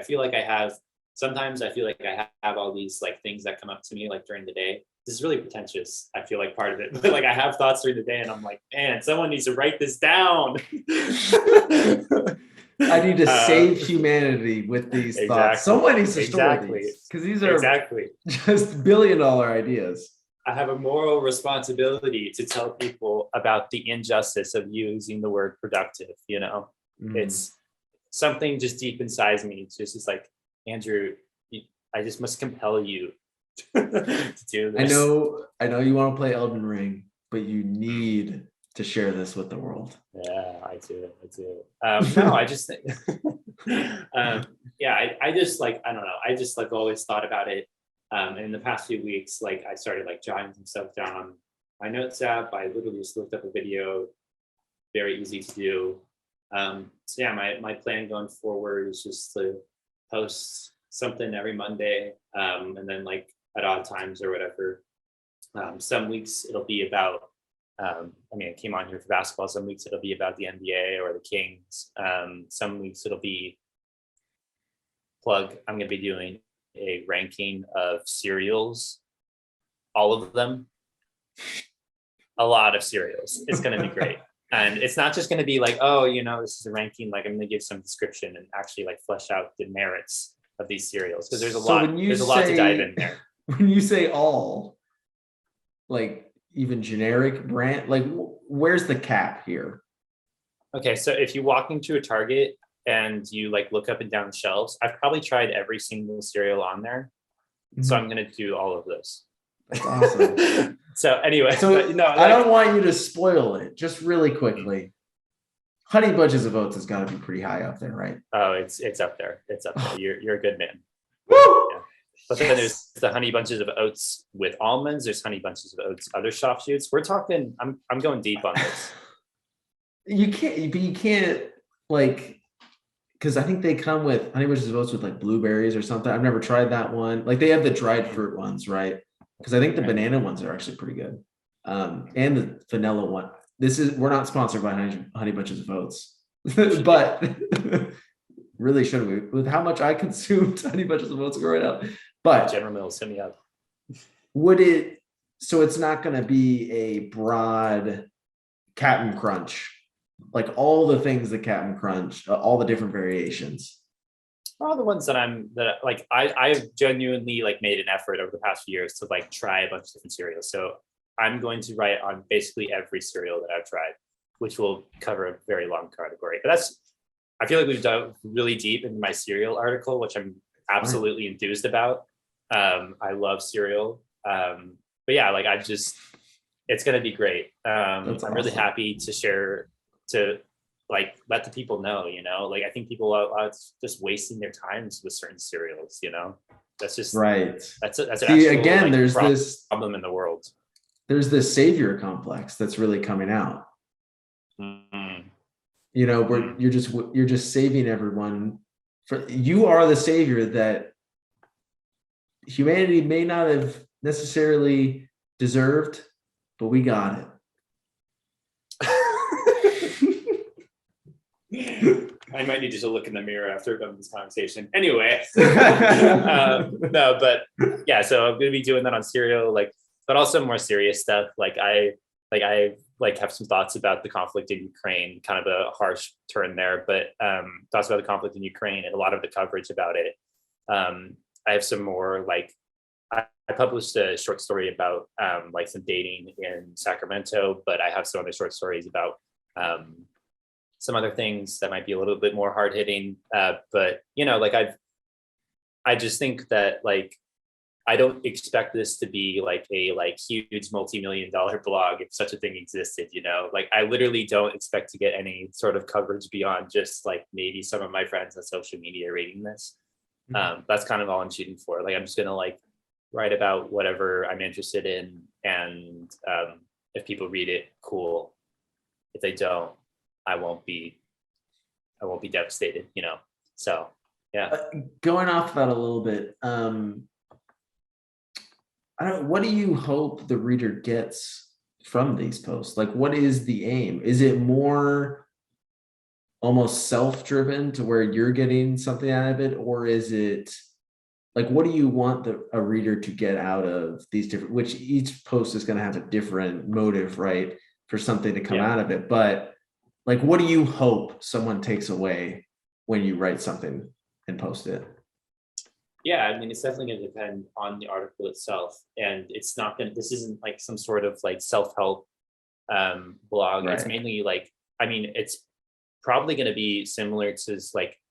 sometimes I feel like I have all these like things that come up to me like during the day. This is really pretentious. I feel like part of it, but like I have thoughts during the day and I'm like, man, someone needs to write this down. I need to save humanity with these thoughts. Someone needs to store these because these are just billion-dollar ideas. I have a moral responsibility to tell people about the injustice of using the word productive. It's something just deep inside me. It's just like, Andrew, I just must compel you to do this. I know you want to play Elden Ring, but you need to share this with the world. Yeah, I do. No, I just think, yeah, I just like, I don't know. I just like always thought about it. And in the past few weeks, like I started like jotting some stuff down on my notes app. I literally just looked up a video, very easy to do. So yeah, my plan going forward is just to post something every Monday, and then like at odd times or whatever. Some weeks it'll be about, I came on here for basketball. Some weeks it'll be about the NBA or the Kings. Some weeks it'll be I'm going to be doing a ranking of cereals, all of them, a lot of cereals. It's going to be great. And it's not just going to be like, oh, this is a ranking. Like I'm going to give some description and actually like flesh out the merits of these cereals because there's a lot to dive in there. When you say all, like even generic brand, like where's the cap here? Okay, so if you walk into a Target and you like look up and down the shelves, I've probably tried every single cereal on there. So I'm going to do all of those. That's awesome. So anyway, I don't want you to spoil it. Just really quickly, Honey Bunches of Oats has got to be pretty high up there, right? Oh, it's up there. It's up there. You're a good man. Woo! Yeah. But then there's the Honey Bunches of Oats with almonds. There's Honey Bunches of Oats other soft shoots. We're talking. I'm going deep on this. You can't like, because I think they come with Honey Bunches of Oats with like blueberries or something. I've never tried that one. Like they have the dried fruit ones, right? Because I think the banana ones are actually pretty good, and the vanilla one. We're not sponsored by Honey Bunches of Oats, but really should we? With how much I consumed Honey Bunches of Oats growing up, but General Mills, hit me up. Would it? So it's not going to be a broad Captain Crunch, like all the things that Captain Crunch, all the different variations. All the ones I've genuinely like made an effort over the past few years to like try a bunch of different cereals. So I'm going to write on basically every cereal that I've tried, which will cover a very long category. But I feel like we've dug really deep into my cereal article, which I'm absolutely enthused about. I love cereal. But yeah, like it's going to be great. I'm really happy to share, to like let the people know, like I think people are just wasting their times with certain cereals, that's just right. That's an See, actual, again, like, there's this problem in the world. There's this savior complex that's really coming out. Mm-hmm. Where you're just saving everyone. You are the savior that humanity may not have necessarily deserved, but we got it. I might need you to look in the mirror after we're done this conversation. Anyway, no, but yeah. So I'm gonna be doing that on cereal, but also more serious stuff. I have some thoughts about the conflict in Ukraine. Kind of a harsh turn there, but thoughts about the conflict in Ukraine and a lot of the coverage about it. I have some more I published a short story about some dating in Sacramento, but I have some other short stories about some other things that might be a little bit more hard hitting. But I just think that I don't expect this to be a huge multi-million-dollar blog if such a thing existed. I literally don't expect to get any sort of coverage beyond just maybe some of my friends on social media reading this. That's kind of all I'm shooting for. I'm just gonna write about whatever I'm interested in, and if people read it, cool. If they don't, I won't be devastated, So yeah. Going off that a little bit, what do you hope the reader gets from these posts? What is the aim? Is it more almost self-driven to where you're getting something out of it, or is it what do you want a reader to get out of these different, which each post is going to have a different motive, right, for something to come out of it, but what do you hope someone takes away when you write something and post it? Yeah, I mean, it's definitely going to depend on the article itself, and this isn't some sort of self-help blog. Right. It's mainly it's probably going to be similar to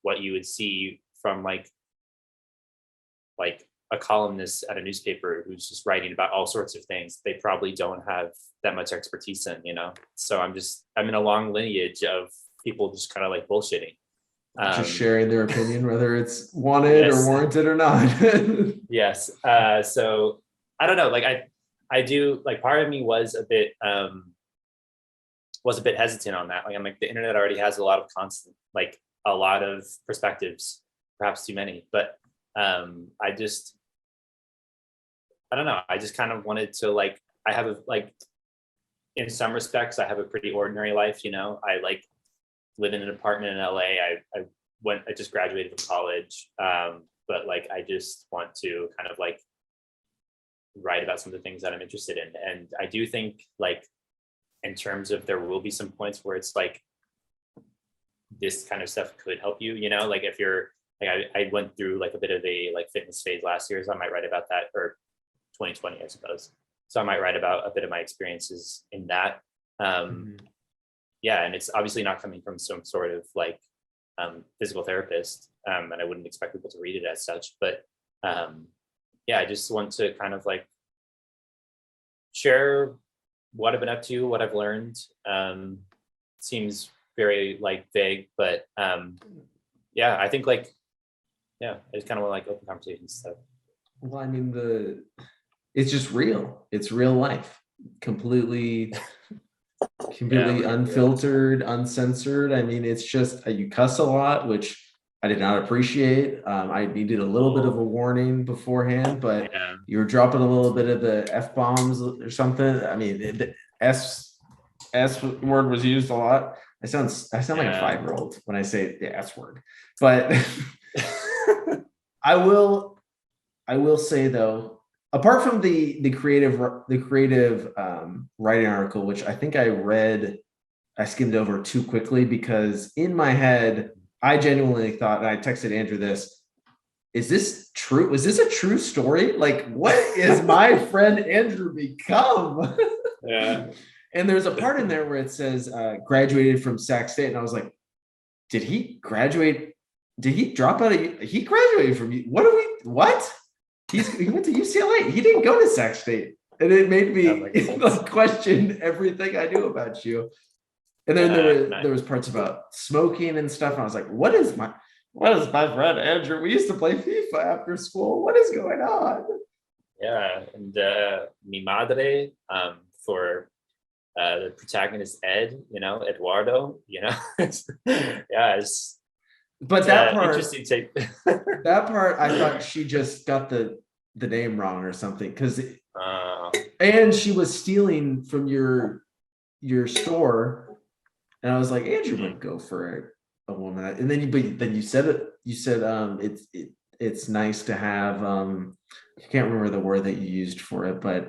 what you would see from a columnist at a newspaper who's just writing about all sorts of things they probably don't have that much expertise in, So I'm in a long lineage of people just kind of bullshitting. Just sharing their opinion, whether it's wanted or warranted or not. Yes. So I don't know. I do part of me was a bit hesitant on that. I'm the internet already has a lot of a lot of perspectives, perhaps too many. But I don't know. I just kind of wanted to I have in some respects I have a pretty ordinary life. I live in an apartment in LA. I just graduated from college. But I just want to kind of write about some of the things that I'm interested in. And I do think in terms of there will be some points where it's this kind of stuff could help you, if you're I went through a bit of a fitness phase last year, so I might write about that, or 2020, I suppose. So I might write about a bit of my experiences in that. Yeah, and it's obviously not coming from some sort of physical therapist, and I wouldn't expect people to read it as such. But yeah, I just want to kind of share what I've been up to, what I've learned. Seems very vague, but yeah, I think I just kind of want open conversations. So. Well, I mean, it's just real. It's real life, completely unfiltered, uncensored. I mean, it's just you cuss a lot, which I did not appreciate. I needed a little bit of a warning beforehand, but you were dropping a little bit of the F-bombs or something. I mean, the S word was used a lot. I sound like a 5-year-old when I say the S word, but I will say though, apart from the creative writing article, which I think I skimmed over too quickly because in my head, I genuinely thought, and I texted Andrew this, is this true? Was this a true story? Like, what is my friend Andrew become? Yeah. And there's a part in there where it says graduated from Sac State, and I was like, did he graduate? Did he drop out of? He graduated from what? He went to UCLA. He didn't go to Sac State, and it made me like question everything I knew about you. And then there was parts about smoking and stuff, and I was like, what is my friend Andrew? We used to play FIFA after school. What is going on? Yeah, and mi madre for the protagonist Ed, Eduardo, But that part, interesting take. That part, I thought she just got the name wrong or something, because and she was stealing from your store, and I was like, Andrew would go for a woman, and then you said it. You said it's nice to have I can't remember the word that you used for it, but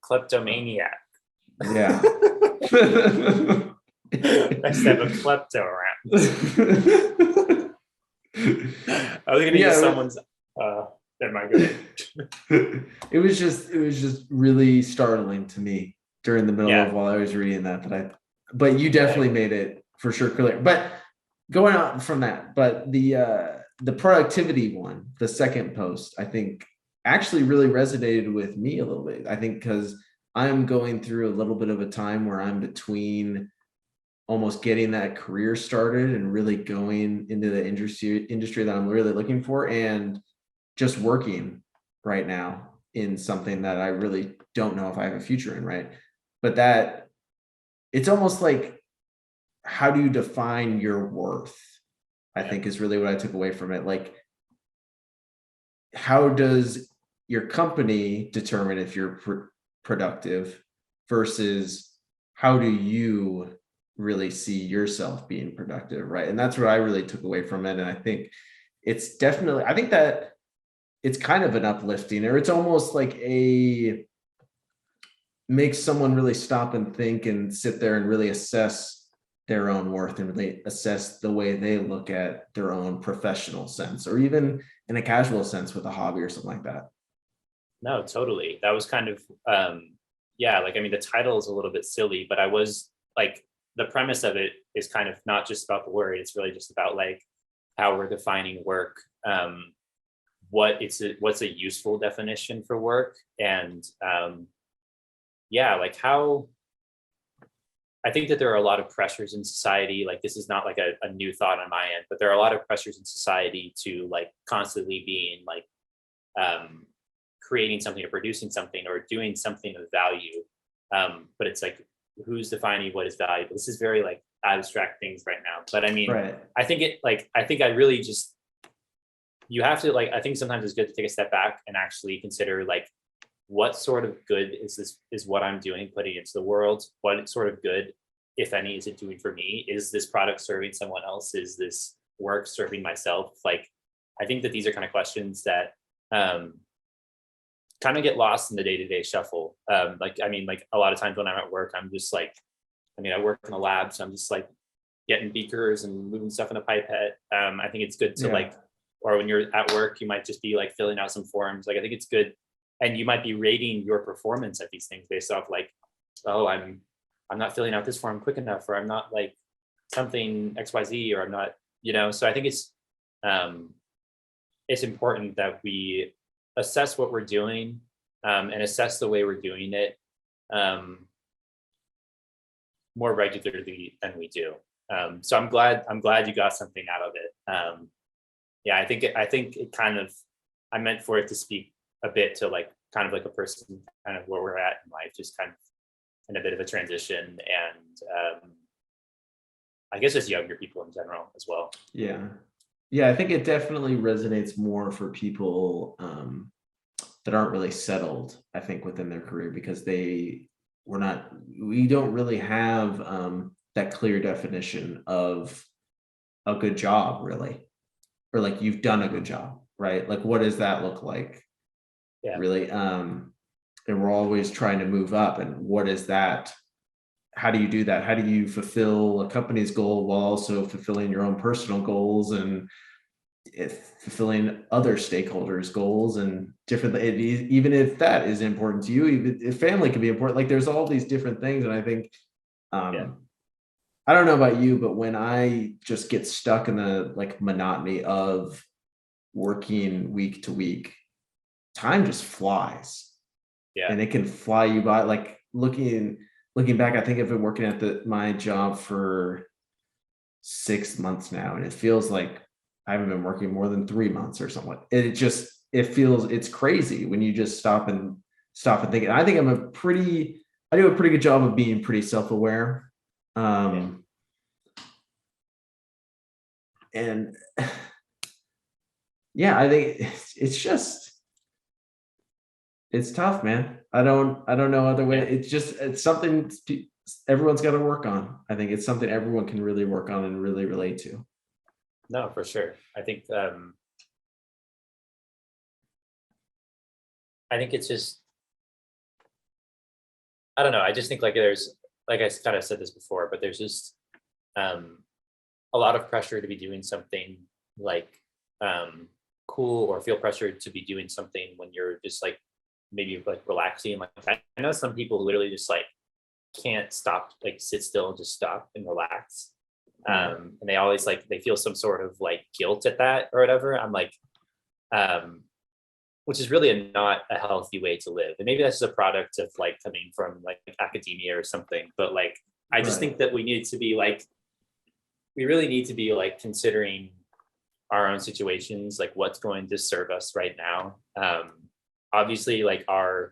kleptomaniac. Yeah. Nice to have a klepto around. I was gonna use someone's it was just really startling to me during the middle of while I was reading that but you definitely made it for sure clear. But going on from that, but the productivity one, the second post, I think actually really resonated with me a little bit. I think because I'm going through a little bit of a time where I'm between almost getting that career started and really going into the industry that I'm really looking for, and just working right now in something that I really don't know if I have a future in, right? But that it's almost like, how do you define your worth? I think is really what I took away from it. Like, how does your company determine if you're productive versus how do you really see yourself being productive, right? And that's what I really took away from it. And I think it's definitely, I think that it's kind of an uplifting, or it's almost like makes someone really stop and think and sit there and really assess their own worth and really assess the way they look at their own professional sense, or even in a casual sense with a hobby or something like that. No, totally. That was kind of, the title is a little bit silly, but I was like, the premise of it is kind of not just about the word. It's really just about like how we're defining work, what's a useful definition for work, and like how I think that there are a lot of pressures in society. Like, this is not like a new thought on my end, but there are a lot of pressures in society to like constantly being like creating something or producing something or doing something of value. But it's like, who's defining what is valuable? This is very like abstract things right now. But I mean, right. I think I really just, you have to like, I think sometimes it's good to take a step back and actually consider like, what sort of good is what I'm doing, putting into the world? What sort of good, if any, is it doing for me? Is this product serving someone else? Is this work serving myself? Like, I think that these are kind of questions that kind of get lost in the day-to-day shuffle. A lot of times when I'm at work, I'm just like, I work in a lab, so I'm just like getting beakers and moving stuff in a pipette. I think it's good to or when you're at work, you might just be like filling out some forms. Like, I think it's good. And you might be rating your performance at these things based off like, oh, I'm not filling out this form quick enough, or I'm not like something XYZ, or I'm not, so I think it's important that we assess what we're doing and assess the way we're doing it more regularly than we do. So I'm glad you got something out of it. I think it kind of, I meant for it to speak a bit to like kind of like a person kind of where we're at in life, just kind of in a bit of a transition, and I guess just younger people in general as well. Yeah, I think it definitely resonates more for people that aren't really settled, I think, within their career, because we don't really have that clear definition of a good job, really, or like you've done a good job, right? Like, what does that look like? Really? And we're always trying to move up, and what is that? How do you do that? How do you fulfill a company's goal while also fulfilling your own personal goals? And fulfilling other stakeholders' goals and different, even if that is important to you, even if family can be important, like there's all these different things. And I think, Yeah. I don't know about you, but when I just get stuck in the like monotony of working week to week, time just flies Yeah. and it can fly you by. Like looking back, I think I've been working at my job for 6 months now, and it feels like I haven't been working more than 3 months or something. It feels, it's crazy when you just stop and think. And I think I do a pretty good job of being pretty self-aware. Yeah. And yeah, I think it's tough, man. I don't know other way. Yeah. It's something everyone's got to work on. I think it's something everyone can really work on and really relate to. No, for sure. I think it's just, I don't know. I just think like there's, like I kind of said this before, but there's just um, a lot of pressure to be doing something like um, cool, or feel pressured to be doing something when you're just like maybe like relaxing. Like I know some people literally just like can't stop, like sit still and just stop and relax. And they always like, they feel some sort of like guilt at that or whatever. I'm like, um, which is really not a healthy way to live. And maybe that's just a product of like coming from like academia or something. But like, I just Right. think that we really need to be like considering our own situations, like what's going to serve us right now. Obviously, like I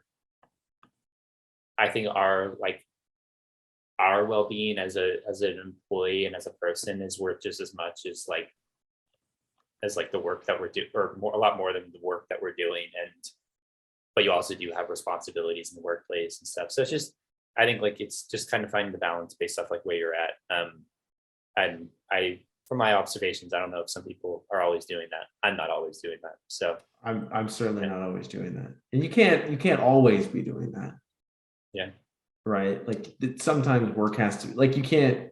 think our well-being as an employee and as a person is worth just as much as like the work that we're doing, or more, a lot more than the work that we're doing. And but you also do have responsibilities in the workplace and stuff. So it's just, I think like it's just kind of finding the balance based off like where you're at. And from my observations, I don't know if some people are always doing that. I'm not always doing that. So I'm certainly yeah. not always doing that. And you can't always be doing that. Yeah. Right? Like sometimes work has to, like you can't,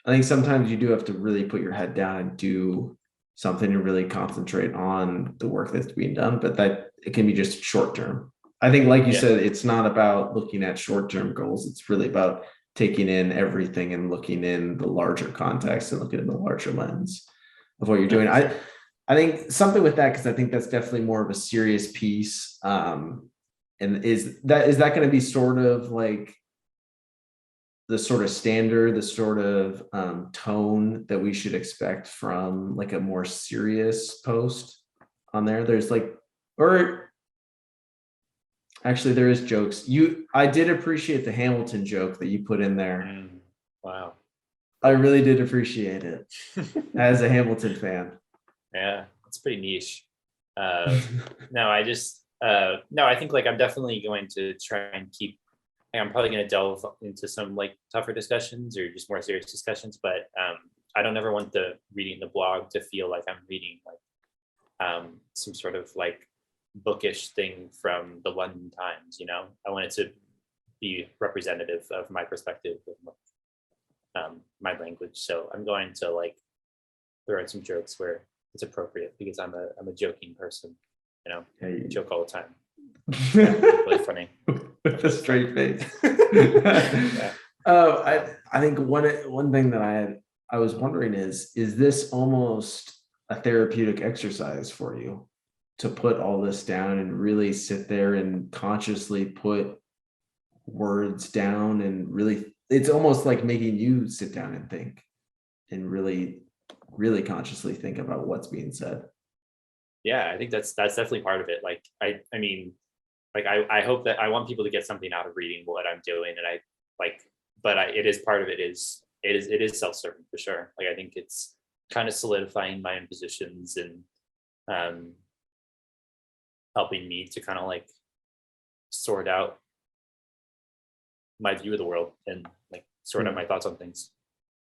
I think sometimes you do have to really put your head down and do something and really concentrate on the work that's being done, but that it can be just short term. I think, like you Yeah. said, it's not about looking at short term goals. It's really about taking in everything and looking in the larger context and looking in the larger lens of what you're No, doing. for sure. I think something with that, because I think that's definitely more of a serious piece. And is that going to be sort of like the sort of standard, the sort of tone that we should expect from like a more serious post on there? There's like, or actually there is jokes. I did appreciate the Hamilton joke that you put in there. Wow. I really did appreciate it as a Hamilton fan. Yeah, it's pretty niche. No, I think like I'm definitely going to try and keep. I'm probably going to delve into some like tougher discussions or just more serious discussions, but I don't ever want the reading the blog to feel like I'm reading like some sort of like bookish thing from the London Times. You know, I want it to be representative of my perspective of my language. So I'm going to like throw in some jokes where it's appropriate because I'm a joking person. You know, I joke all the time. Really funny. With a straight face. Yeah. I think one thing that I was wondering is this almost a therapeutic exercise for you to put all this down and really sit there and consciously put words down and really, it's almost like making you sit down and think and really consciously think about what's being said. Yeah, I think that's definitely part of it. Like I mean, like I hope that I want people to get something out of reading what I'm doing, and I like, but it is part of it is self-serving for sure. Like I think it's kind of solidifying my own positions and um helping me to kind of like sort out my view of the world and like sort out my thoughts on things.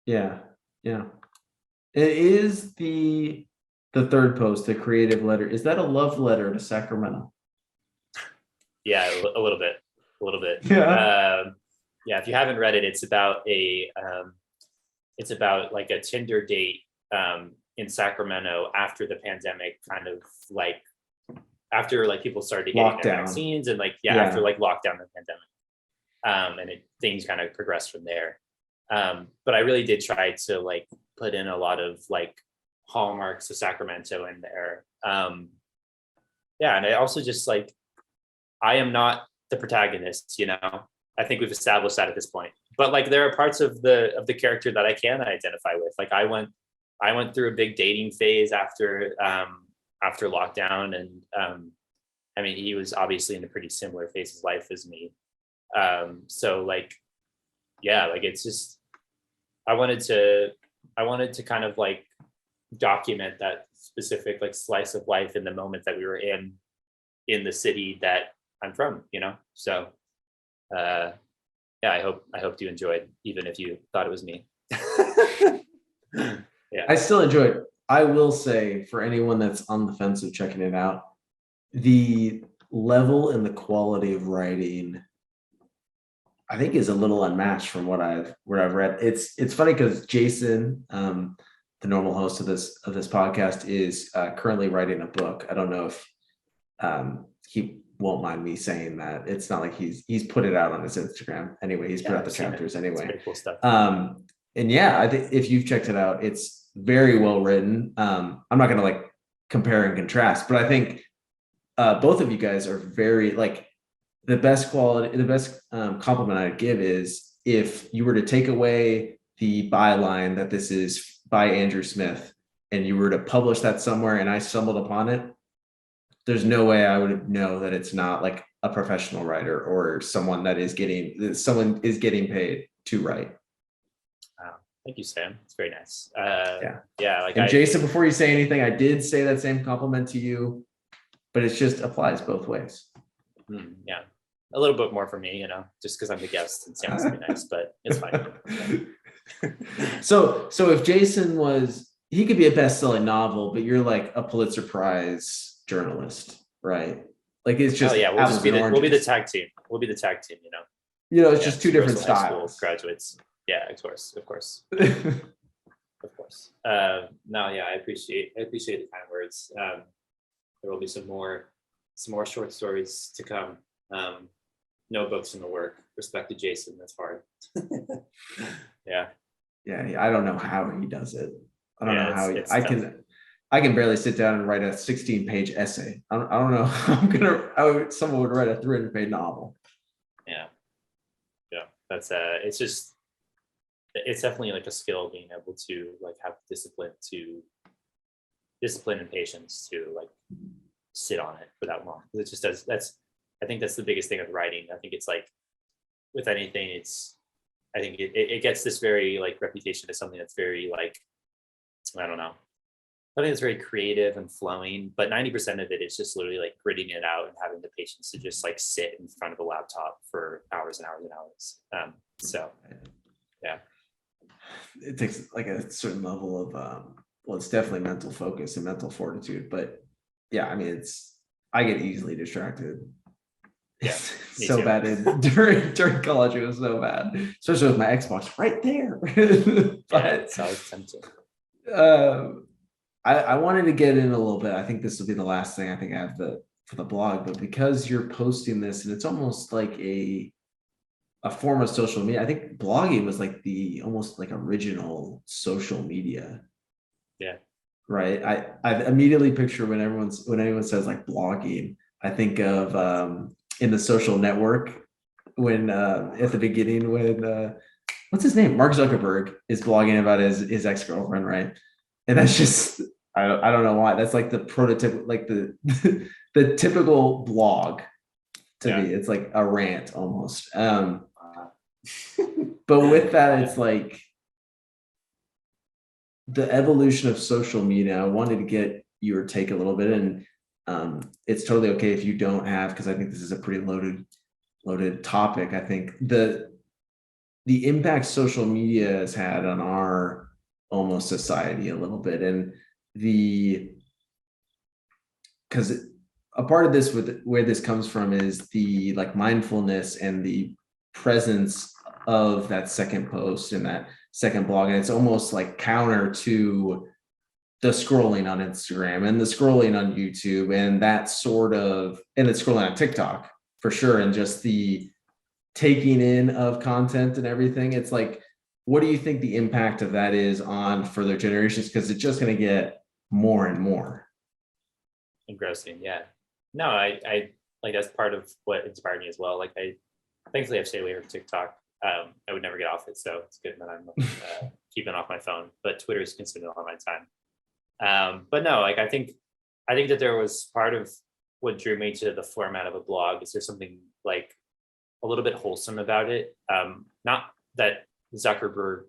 Yeah, yeah. It is the third post, the creative letter. Is that a love letter to Sacramento? Yeah, a little bit. Yeah. Yeah, if you haven't read it, it's about like a Tinder date in Sacramento after the pandemic, kind of like after like people started getting their vaccines and like after like lockdown and pandemic, and things kind of progressed from there. But I really did try to like put in a lot of like hallmarks of Sacramento in there. And I also just like, I am not the protagonist, you know. I think we've established that at this point. But like there are parts of the character that I can identify with. Like I went through a big dating phase after lockdown, and I mean he was obviously in a pretty similar phase of life as me. So like like it's just I wanted to kind of like document that specific like slice of life in the moment that we were in the city that I'm from, you know. So I hope you enjoyed, even if you thought it was me. I still enjoy it. I will say, for anyone that's on the fence of checking it out, the level and the quality of writing, I think, is a little unmatched from what I've read. It's funny because Jason, the normal host of this podcast, is currently writing a book. I don't know if he won't mind me saying that. It's not like he's put it out on his Instagram. Anyway, he's put out the chapters anyway. It's pretty cool stuff. And I think if you've checked it out, it's very well written. I'm not going to like compare and contrast, but I think both of you guys are very like the best quality. The best compliment I'd give is if you were to take away the byline that this is by Andrew Smith and you were to publish that somewhere and I stumbled upon it, there's no way I would know that it's not like a professional writer or someone is getting paid to write. Thank you, Sam. It's very nice. Like, and Jason, before you say anything, I did say that same compliment to you, but it just applies both ways. Yeah, a little bit more for me, you know, just because I'm the guest and Sam's to be nice, but it's fine. So if Jason he could be a best-selling novel, but you're like a Pulitzer Prize journalist, right? Like it's just we'll be the tag team. We'll be the tag team, you know. You know, it's just two different styles. Graduates. Yeah, of course. Of course. I appreciate the kind words. There will be some more short stories to come. No books in the work. Respect to Jason. That's hard. Yeah. I don't know how he does it. I don't know how I can barely sit down and write a 16-page essay. I don't know how someone would write a 300-page novel. Yeah. That's it's definitely like a skill, being able to like have discipline and patience to like sit on it for that long. It just does. I think that's the biggest thing with writing. I think it's like with anything, I think it gets this very like reputation as something that's very like, I don't know, something that's very creative and flowing, but 90% of it is just literally like gritting it out and having the patience to just like sit in front of a laptop for hours and hours and hours. It takes like a certain level of it's definitely mental focus and mental fortitude, but I mean I get easily distracted. Yeah, so too. Bad during college. It was so bad, especially with my Xbox right there. But so tempting. I wanted to get in a little bit. I think this will be the last thing I think I have for the blog, but because you're posting this and it's almost like a form of social media. I think blogging was like the almost like original social media. Yeah. Right. I immediately picture when anyone says like blogging, I think of in The Social Network when at the beginning when what's his name? Mark Zuckerberg is blogging about his ex-girlfriend, right? And that's just I don't know why. That's like the prototype, like the the typical blog to me. It's like a rant almost. But with that, it's like the evolution of social media. I wanted to get your take a little bit, and it's totally okay if you don't have, because I think this is a pretty loaded topic. I think the impact social media has had on our almost society a little bit, and because a part of this with where this comes from is the like mindfulness and the presence of that second post and that second blog, and it's almost like counter to the scrolling on Instagram and the scrolling on YouTube and that sort of, and the scrolling on TikTok for sure, and just the taking in of content and everything. It's like, what do you think the impact of that is on further generations? Because it's just going to get more and more engrossing. Yeah. No, I like that's part of what inspired me as well. Like thankfully I've stayed away from TikTok. I would never get off it, so it's good that I'm keeping off my phone. But Twitter is consuming a lot of my time. But no, like I think that there was part of what drew me to the format of a blog. Is there something like a little bit wholesome about it? Not that Zuckerberg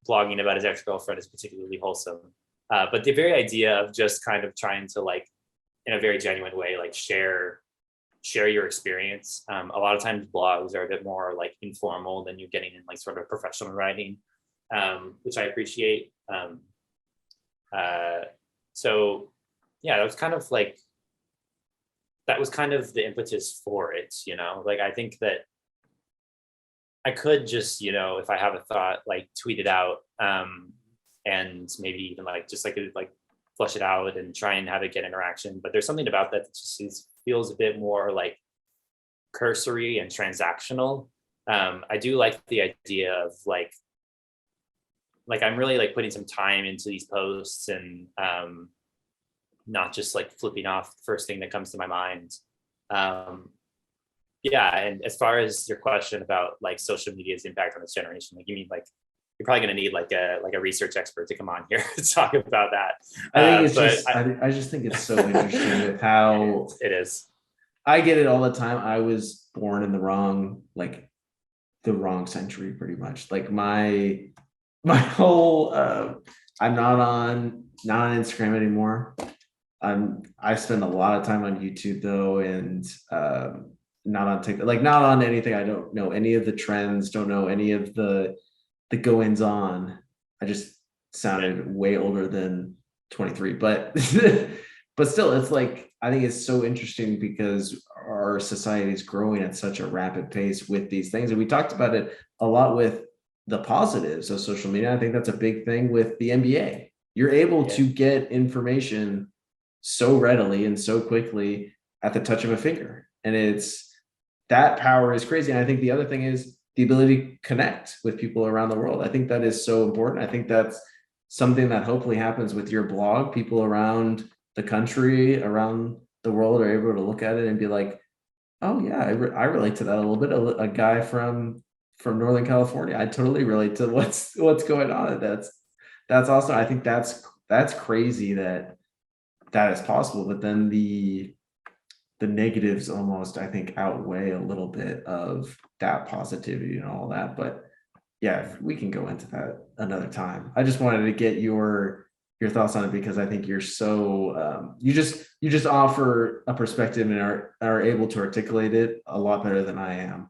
blogging about his ex-girlfriend is particularly wholesome, but the very idea of just kind of trying to like, in a very genuine way, like share your experience. A lot of times blogs are a bit more like informal than you're getting in like sort of professional writing, which I appreciate. So yeah, that was kind of the impetus for it, like I think that I could just, if I have a thought, like tweet it out, and maybe even like just like flush it out and try and have it get interaction. But there's something about that just feels a bit more like cursory and transactional. I do like the idea of like I'm really like putting some time into these posts and not just like flipping off the first thing that comes to my mind. Yeah, and as far as your question about like social media's impact on this generation, like you mean like you're probably going to need like a research expert to come on here to talk about that. I think I just think it's so interesting with how it is. I get it all the time. I was born in the wrong century, pretty much. Like my whole I'm not on Instagram anymore. I spend a lot of time on YouTube though, and not on TikTok, like not on anything. I don't know any of the trends, don't know any of the goings on. I just sounded way older than 23, but but still, it's like I think it's so interesting because our society is growing at such a rapid pace with these things, and we talked about it a lot with the positives of social media. I think that's a big thing with the NBA. You're able to get information so readily and so quickly at the touch of a finger, and it's that power is crazy. And I think the other thing is the ability to connect with people around the world. I think that is so important. I think that's something that hopefully happens with your blog. People around the country, around the world are able to look at it and be like, oh yeah, I relate to that a little bit. A guy from Northern California, I totally relate to what's going on. That's awesome. I think that's crazy that is possible. But then the negatives almost, I think, outweigh a little bit of that positivity and all that. But yeah, we can go into that another time. I just wanted to get your thoughts on it because I think you're so you just offer a perspective and are able to articulate it a lot better than I am.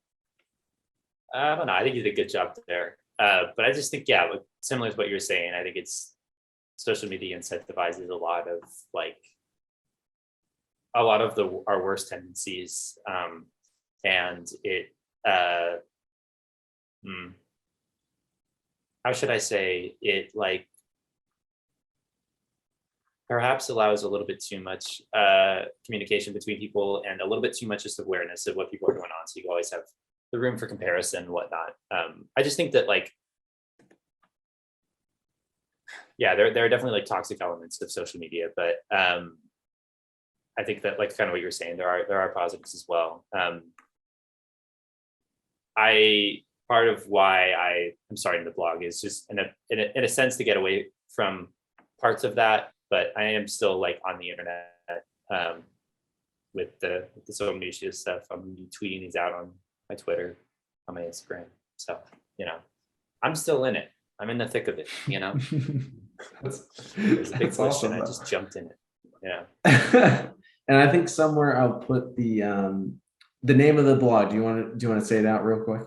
I don't know. I think you did a good job there. But I just think, similar to what you're saying, I think it's social media incentivizes a lot of our worst tendencies, and it how should I say it, like perhaps allows a little bit too much communication between people and a little bit too much just awareness of what people are going on, so you always have the room for comparison and whatnot. I just think that there are definitely like toxic elements of social media, but I think that kind of what you're saying, there are positives as well. Part of why I am starting the blog is just in a sense to get away from parts of that, but I am still on the internet with the social media stuff. I'm gonna be tweeting these out on my Twitter, on my Instagram. So I'm still in it. I'm in the thick of it. There's a big push, awesome, and I just jumped in it. Yeah. And I think somewhere I'll put the name of the blog. Do you want to say it out real quick?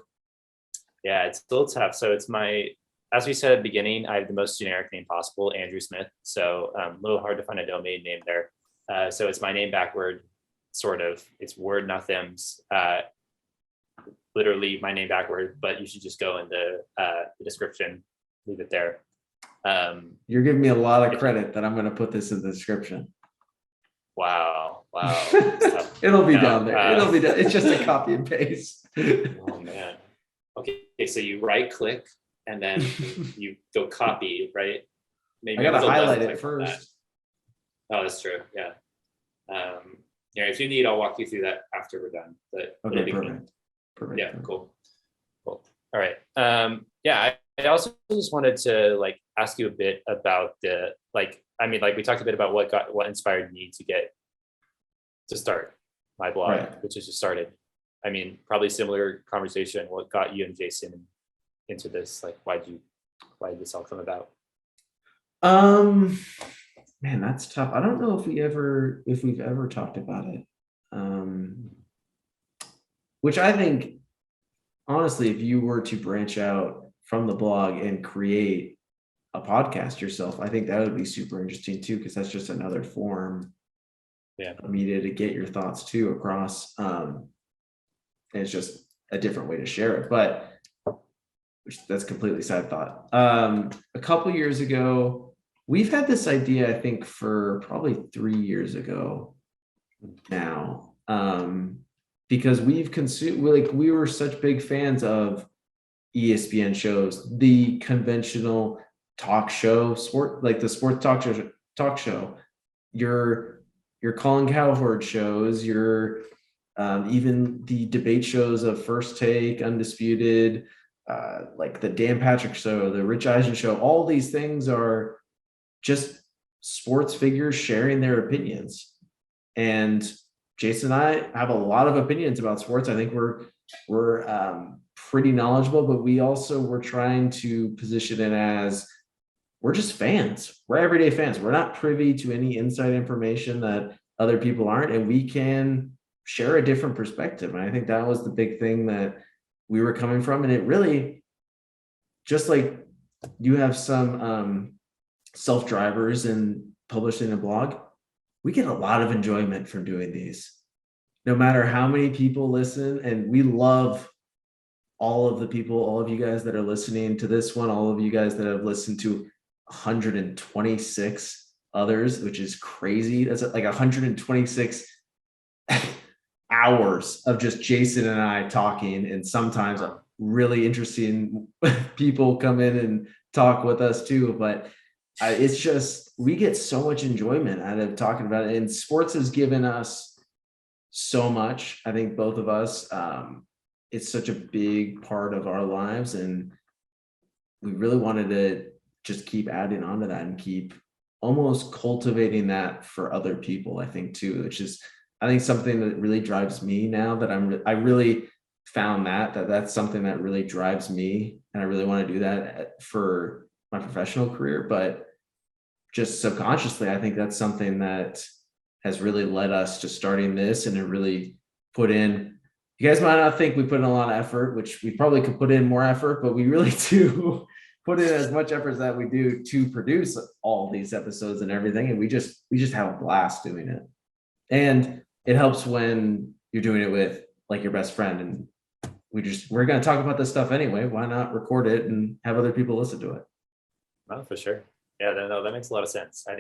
Yeah, it's still tough. So it's as we said at the beginning, I have the most generic name possible, Andrew Smith. So a little hard to find a domain name there. So it's my name backward, sort of. It's word nothings. Literally my name backward, but you should just go in the description, leave it there. You're giving me a lot of credit that I'm going to put this in the description. Wow. It'll be down there. It'll be down. It's just a copy and paste. Oh man. Okay, so you right click and then you go copy, right? Maybe I gotta highlight it first. Oh, that's true. Yeah. Yeah, if you need, I'll walk you through that after we're done. But okay, perfect. Yeah, cool. All right. Yeah, I also just wanted to like ask you a bit about the we talked a bit about what inspired me to start my blog, right, which is just started. I mean, probably similar conversation. What got you and Jason into this? Like, why did this all come about? Man, that's tough. I don't know if we've ever talked about it. Which I think, honestly, if you were to branch out from the blog and create a podcast yourself, I think that would be super interesting too, because that's just another form of media to get your thoughts too across. And it's just a different way to share it, but that's completely side thought. A couple years ago, we've had this idea, I think, for probably 3 years ago now, because we've consumed, we were such big fans of ESPN shows, the conventional talk show, the sports talk show, your Colin Cowherd shows, your even the debate shows of First Take, Undisputed, like the Dan Patrick Show, the Rich Eisen Show. All these things are just sports figures sharing their opinions. And Jason and I have a lot of opinions about sports. I think we're pretty knowledgeable, but we also were trying to position it as we're just fans. We're everyday fans. We're not privy to any inside information that other people aren't, and we can share a different perspective. And I think that was the big thing that we were coming from. And it really, just like you have some self-drivers and publishing a blog, we get a lot of enjoyment from doing these, no matter how many people listen. And we love all of the people, all of you guys that are listening to this one, all of you guys that have listened to 126 others, which is crazy. That's like 126 hours of just Jason and I talking, and sometimes really interesting people come in and talk with us too. But it's just, we get so much enjoyment out of talking about it, and sports has given us so much. I think both of us, it's such a big part of our lives, and we really wanted to just keep adding on to that and keep almost cultivating that for other people, I think too, which is, I think, something that really drives me now that I really found that's something that really drives me, and I really want to do that for my professional career. But just subconsciously, I think that's something that has really led us to starting this, and to really put in, you guys might not think we put in a lot of effort, which we probably could put in more effort, but we really do put in as much effort as that we do to produce all these episodes and everything. And we just have a blast doing it. And it helps when you're doing it with like your best friend, and we're going to talk about this stuff anyway. Why not record it and have other people listen to it? Oh, for sure. Yeah, no, that makes a lot of sense. I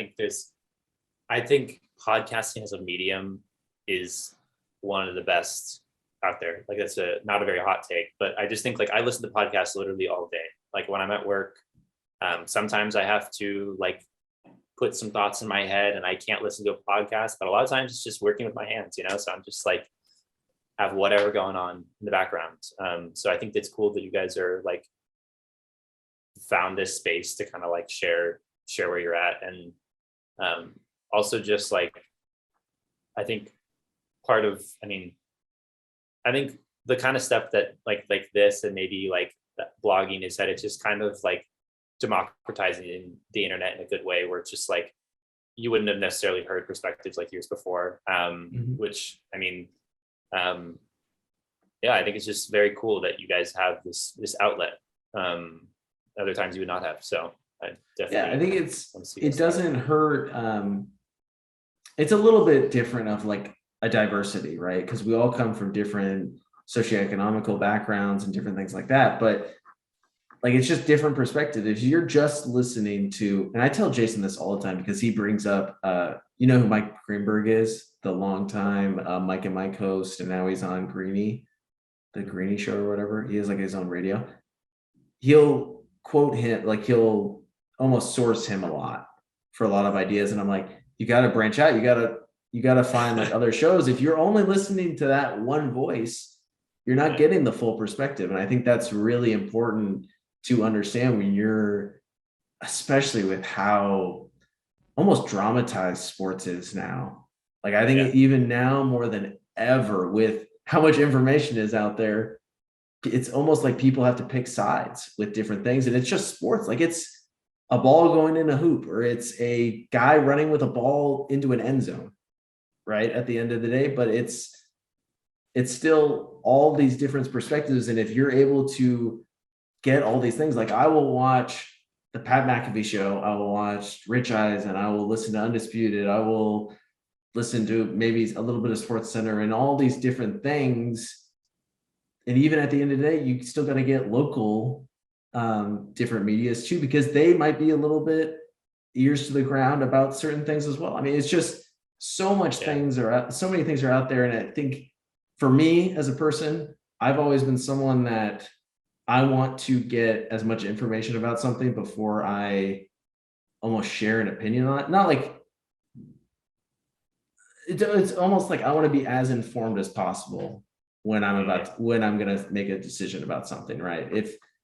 think podcasting as a medium is one of the best out there. Like, that's not a very hot take, but I just think, like, I listen to podcasts literally all day. Like when I'm at work, sometimes I have to like put some thoughts in my head and I can't listen to a podcast, but a lot of times it's just working with my hands, so I'm just like, have whatever going on in the background. So I think it's cool that you guys are like found this space to kind of like share where you're at. And also just like, I think the kind of stuff that like this and maybe like blogging is that it's just kind of like democratizing the internet in a good way, where it's just like, you wouldn't have necessarily heard perspectives like yours before. Which I think it's just very cool that you guys have this outlet. Other times you would not have. So I definitely, I think it doesn't hurt. It's a little bit different of like a diversity, right? Because we all come from different socioeconomical backgrounds and different things like that. But like it's just different perspective. If you're just listening to, and I tell Jason this all the time because he brings up, you know who Mike Greenberg is, the longtime Mike and Mike host, and now he's on the Greenie show or whatever. He has like his own radio. He'll quote him, like he'll almost source him a lot for a lot of ideas, and I'm like, you got to branch out. You got to find like other shows. If you're only listening to that one voice, you're not getting the full perspective, and I think that's really important to understand when you're, especially with how almost dramatized sports is now. Like I think even now more than ever, with how much information is out there, it's almost like people have to pick sides with different things. And it's just sports. Like it's a ball going in a hoop, or it's a guy running with a ball into an end zone, right? At the end of the day, but it's still all these different perspectives. And if you're able to get all these things, like I will watch the Pat McAfee show, I will watch Rich Eisen, I will listen to Undisputed, I will listen to maybe a little bit of Sports Center and all these different things. And even at the end of the day, you still got to get local different medias too, because they might be a little bit ears to the ground about certain things as well. I mean, it's just so much things are out, so many things are out there. And I think for me as a person, I've always been someone that I want to get as much information about something before I almost share an opinion on it. Not like it's almost like I want to be as informed as possible when I'm going to make a decision about something, right?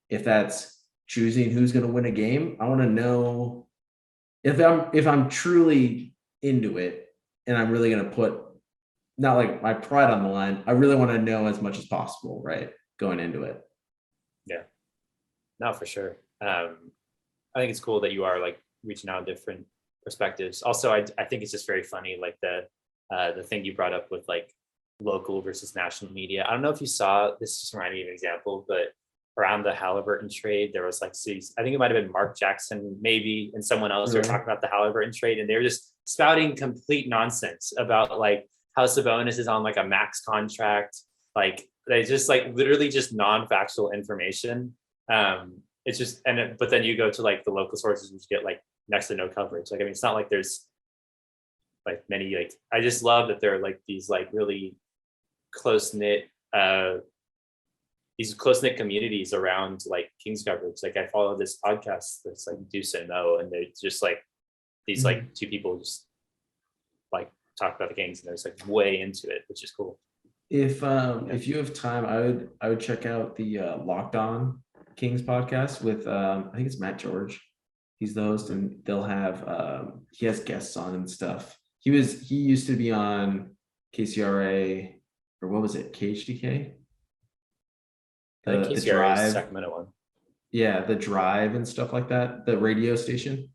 If that's choosing who's going to win a game, I want to know if I'm truly into it and I'm really going to put not like my pride on the line. I really want to know as much as possible, right? Going into it. Yeah, no, for sure. I think it's cool that you are like reaching out different perspectives. Also, I think it's just very funny, like the thing you brought up with like local versus national media. I don't know if you saw this, just reminded me of an example, but around the Halliburton trade, there was like, I think it might have been Mark Jackson, maybe, and someone else. They were talking about the Halliburton trade, and they were just spouting complete nonsense about like how Sabonis is on like a max contract. Like they just like literally just non-factual information. It's just, but then you go to like the local sources, which get like next to no coverage. Like, I mean, it's not like there's like many, like, I just love that there are like these like really close-knit communities around like Kings coverage. Like I follow this podcast that's like Deuce and Mo, and they're just like these like two people just like talk about the Kings, and they're just like way into it, which is cool. If you have time, I would check out the Locked On Kings podcast with I think it's Matt George. He's the host, and they'll have he has guests on and stuff. He used to be on KCRA, or what was it, KHDK? The Drive, Sacramento one. Yeah, the Drive and stuff like that, the radio station.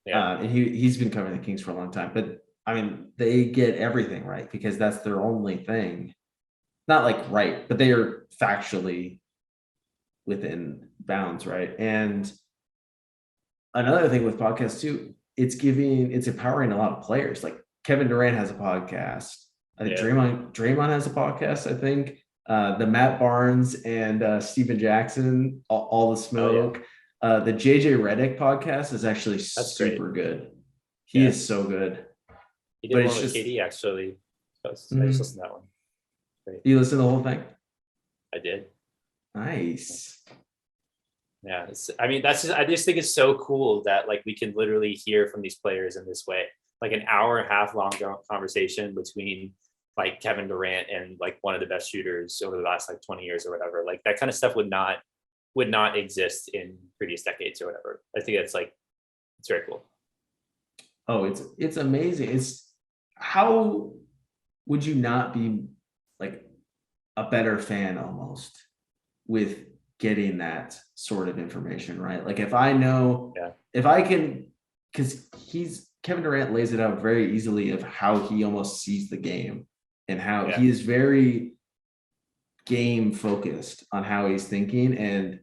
Yeah, and he's been covering the Kings for a long time. But I mean, they get everything right because that's their only thing. Not like right, but they are factually within bounds, right? And another thing with podcasts too, it's empowering a lot of players. Like Kevin Durant has a podcast. I think Draymond has a podcast, I think. The Matt Barnes and Steven Jackson, all the smoke. The JJ Redick podcast is actually super good. He is so good. He did one with KD actually. I just listened to that one. Great. You listened to the whole thing? I did. Nice. Yeah, I just think it's so cool that like we can literally hear from these players in this way, like an hour and a half long conversation between like Kevin Durant and like one of the best shooters over the last like 20 years or whatever. Like that kind of stuff would not exist in previous decades or whatever. I think it's very cool. Oh, it's amazing. It's how would you not be like a better fan almost with getting that sort of information, right? Like if I know, if I can, because Kevin Durant lays it out very easily of how he almost sees the game and how he is very game focused on how he's thinking. And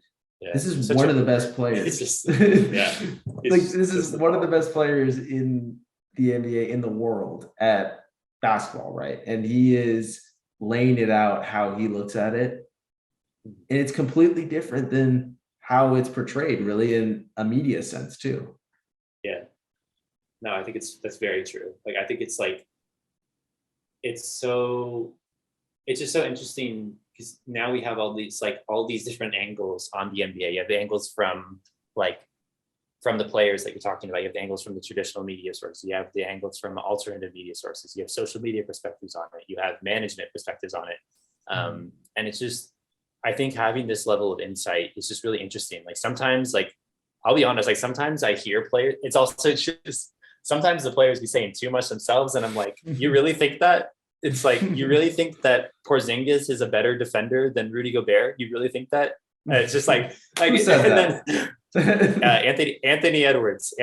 this is one of the best players. This is one of the best players in the NBA in the world at basketball, right? And he is laying it out how he looks at it. And it's completely different than how it's portrayed really in a media sense too. Yeah. No, I think that's very true. Like, I think it's like, it's just so interesting because now we have all these different angles on the NBA. You have the angles from the players that you're talking about. You have the angles from the traditional media sources. You have the angles from alternative media sources. You have social media perspectives on it. You have management perspectives on it. And it's just, I think having this level of insight is just really interesting. Like sometimes, like, I'll be honest, like sometimes I hear players, it's also just, sometimes the players be saying too much themselves. And I'm like, you really think that? It's like, you really think that Porzingis is a better defender than Rudy Gobert? You really think that? And it's just like Who said and that? then Anthony Edwards.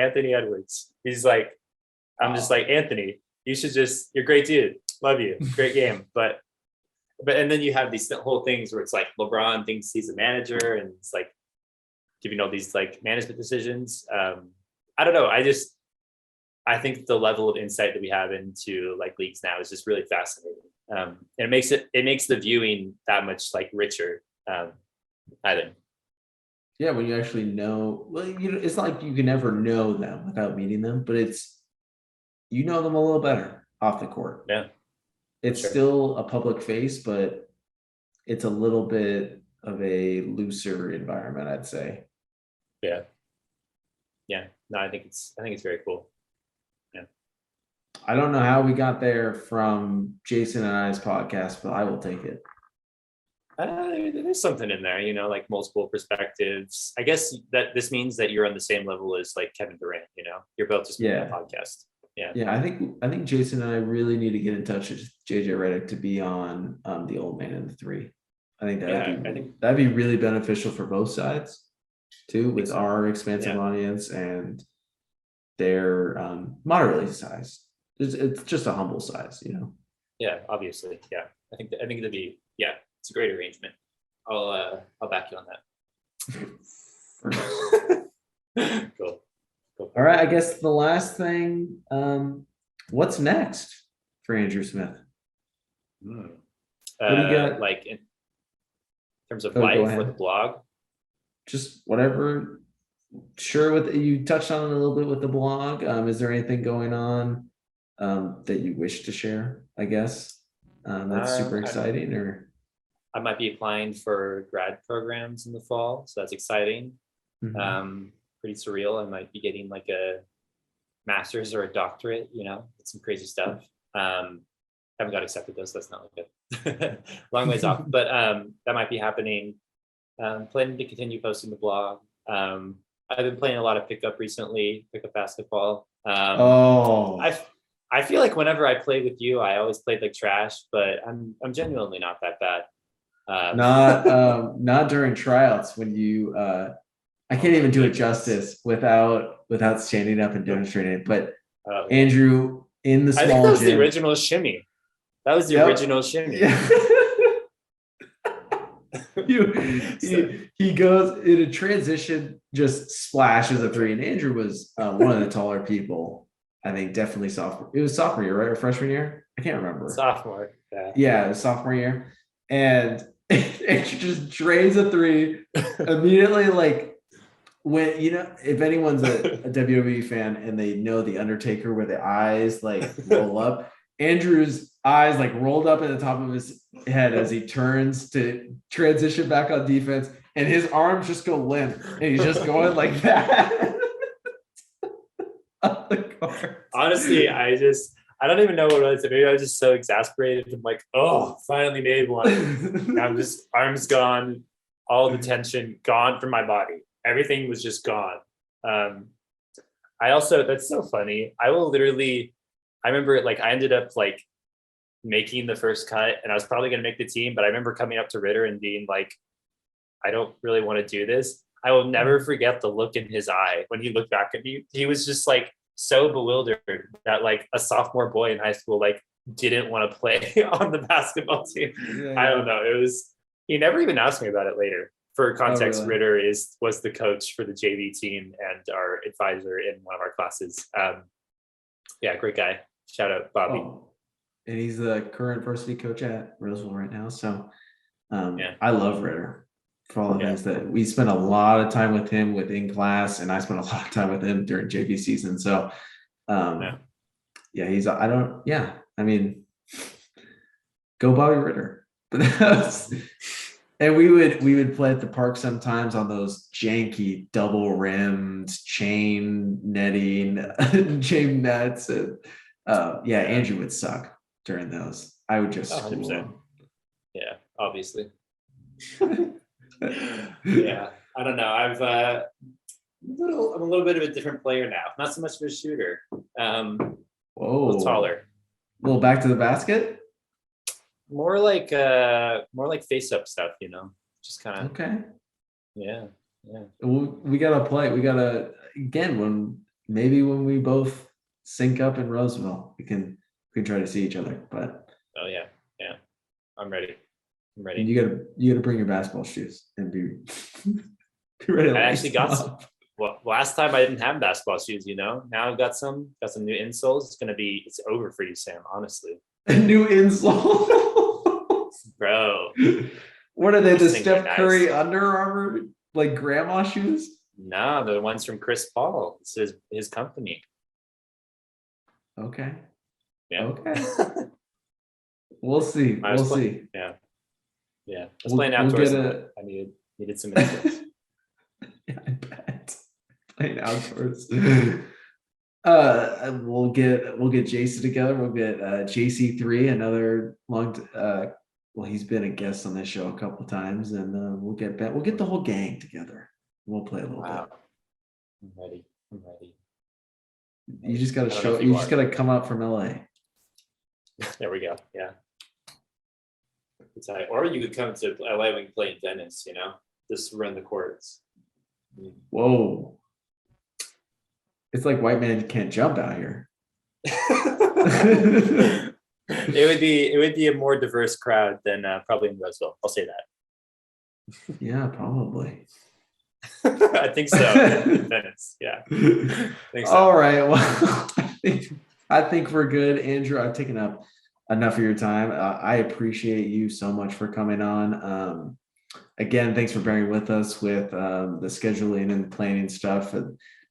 He's like, I'm just like, Anthony, you're a great dude. Love you. Great game. But and then you have these whole things where it's like LeBron thinks he's a manager and it's like giving all these like management decisions. I don't know. I think the level of insight that we have into like leagues now is just really fascinating. And it makes the viewing that much like richer. I think. Yeah, when you actually know, well, it's not like you can never know them without meeting them, but you know them a little better off the court. Yeah. It's Sure. still a public face, but it's a little bit of a looser environment, I'd say. Yeah. Yeah. No, I think it's very cool. Yeah. I don't know how we got there from Jason and I's podcast, but I will take it. There's something in there, like multiple perspectives. I guess that this means that you're on the same level as like Kevin Durant, you're both just making a podcast. Yeah. Yeah, I think Jason and I really need to get in touch with JJ Redick to be on the Old Man and the Three. I think that'd be really beneficial for both sides too, with our expansive audience and their moderately sized. It's just a humble size, Yeah, obviously. Yeah. I think it'd be, it's a great arrangement. I'll back you on that. Cool. All right, I guess the last thing, what's next for Andrew Smith? What do you got? Like in terms of life or the blog? Just whatever. Sure, you touched on it a little bit with the blog. Is there anything going on that you wish to share, I guess? That's super exciting, or I might be applying for grad programs in the fall, so that's exciting. Pretty surreal. I might be getting like a master's or a doctorate, it's some crazy stuff. Haven't got accepted though, so that's not like a long ways off, but that might be happening. Planning to continue posting the blog. I've been playing a lot of pickup basketball. I feel like whenever I play with you, I always played like trash, but I'm genuinely not that bad. Not during tryouts when you I can't even do it justice without standing up and demonstrating it. But Andrew in the small gym. I think that was the original shimmy. That was the original shimmy. Yeah. He goes in a transition, just splashes a three. And Andrew was one of the taller people. I think definitely sophomore. It was sophomore year, right? Or freshman year? I can't remember. Sophomore. Yeah, it was sophomore year. And Andrew just drains a three immediately, like when if anyone's a WWE fan and they know the Undertaker where the eyes like roll up, Andrew's eyes like rolled up at the top of his head as he turns to transition back on defense, and his arms just go limp, and he's just going like that. Honestly, I don't even know what it was. Maybe I was just so exasperated. I'm like, oh, finally made one. I'm just arms gone, all the tension gone from my body. Everything was just gone. That's so funny. I remember like I ended up like making the first cut and I was probably going to make the team, but I remember coming up to Ritter and being like, I don't really want to do this. I will never forget the look in his eye when he looked back at me. He was just like so bewildered that like a sophomore boy in high school like didn't want to play on the basketball team. Yeah. I don't know. He never even asked me about it later. For context, really? Ritter was the coach for the JV team and our advisor in one of our classes. Great guy. Shout out Bobby. And he's the current varsity coach at Roseville right now. So I love Ritter. for all the things that we spent a lot of time with him within class, and I spent a lot of time with him during JV season. So, he's, I mean, go Bobby Ritter. But and we would play at the park sometimes on those janky double rimmed chain netting, chain nets. And Andrew would suck during those. I would just school him. Yeah, obviously. Yeah, I don't know. I'm a little bit of a different player now. Not so much of a shooter. A little taller. A little back to the basket. More like face up stuff, Just kind of. Okay. Yeah. We gotta play. We gotta again when we both sync up in Roseville, we can try to see each other. But yeah, I'm ready. You gotta bring your basketball shoes and be ready. I actually got some. Well, last time I didn't have basketball shoes. Now I've got some new insoles. It's over for you, Sam. Honestly. A new insole, bro. What are they? The Steph Curry Under Armour like grandma shoes? No, the ones from Chris Paul. It's his company. Okay. Yeah. Okay. We'll see. We'll see. Yeah. I was playing outdoors. I needed some insoles. Yeah, I bet. Playing outdoors. We'll get Jason together. We'll get JC3, another he's been a guest on this show a couple times, and we'll get the whole gang together. We'll play a little bit. I'm ready. You just gotta just gotta come up from LA. There we go. Yeah. Or you could come to LA when you play in Venice, just run the courts. Whoa. It's like white man can't jump out here. It would be a more diverse crowd than probably in Roseville. I'll say that. Yeah, probably. I think so. Venice. Yeah. I think so. All right. Well, I think we're good, Andrew. I've taken up enough of your time. I appreciate you so much for coming on. Again, thanks for bearing with us with the scheduling and planning stuff.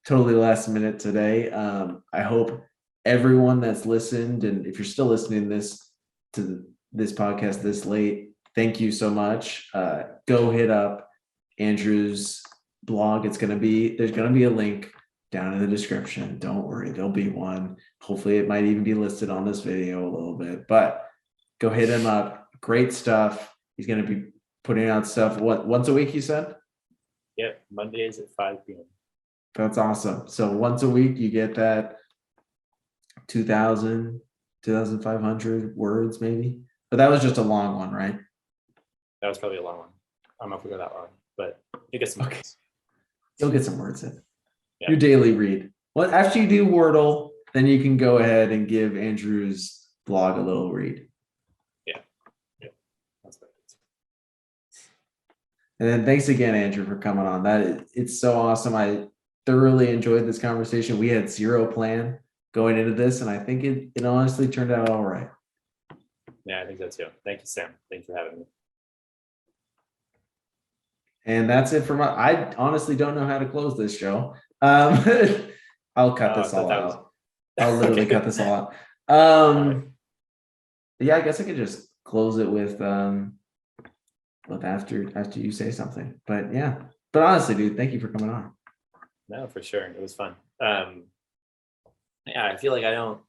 Totally last minute today. I hope everyone that's listened, and if you're still listening to this podcast this late, thank you so much. Go hit up Andrew's blog. There's gonna be a link down in the description. Don't worry, there'll be one. Hopefully it might even be listed on this video a little bit, but go hit him up. Great stuff. He's gonna be putting out stuff once a week, you said? Yep, Mondays at 5 p.m. That's awesome. So once a week you get that 2,500 words maybe, but that was just a long one, right? That was probably a long one. I don't know if we go that long, but you get some words. You'll get some words in. Yeah. Your daily read. Well, after you do Wordle, then you can go ahead and give Andrew's blog a little read. Yeah. That's perfect. And then thanks again, Andrew, for coming on. It's so awesome. I thoroughly enjoyed this conversation. We had zero plan going into this, and I think it honestly turned out all right. Yeah, I think so too. Thank you, Sam. Thanks for having me. And that's it from I honestly don't know how to close this show. I'll cut this all out. I'll literally cut this all out. Yeah, I guess I could just close it with after you say something. But yeah. But honestly, dude, thank you for coming on. No, for sure. It was fun. Yeah, I feel like I don't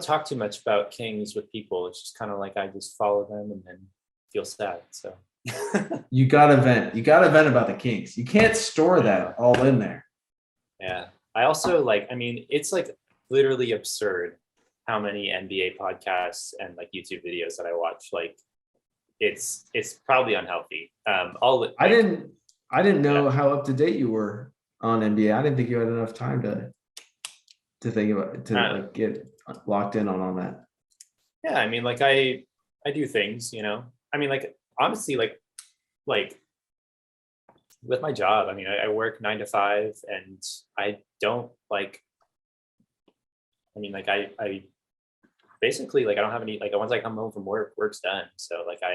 talk too much about Kings with people. It's just kind of like I just follow them and then feel sad. So you gotta vent. You gotta vent about the Kings. You can't store that all in there. Yeah. I also it's like literally absurd how many NBA podcasts and like YouTube videos that I watch. Like it's probably unhealthy. I didn't know how up to date you were on NBA. I didn't think you had enough time to think about like get locked in on all that. Yeah, I mean, like I do things, I mean, like honestly, like with my job, I mean, I work 9 to 5, and I don't like. I mean, like I basically like I don't have any like once I come home from work, work's done. So like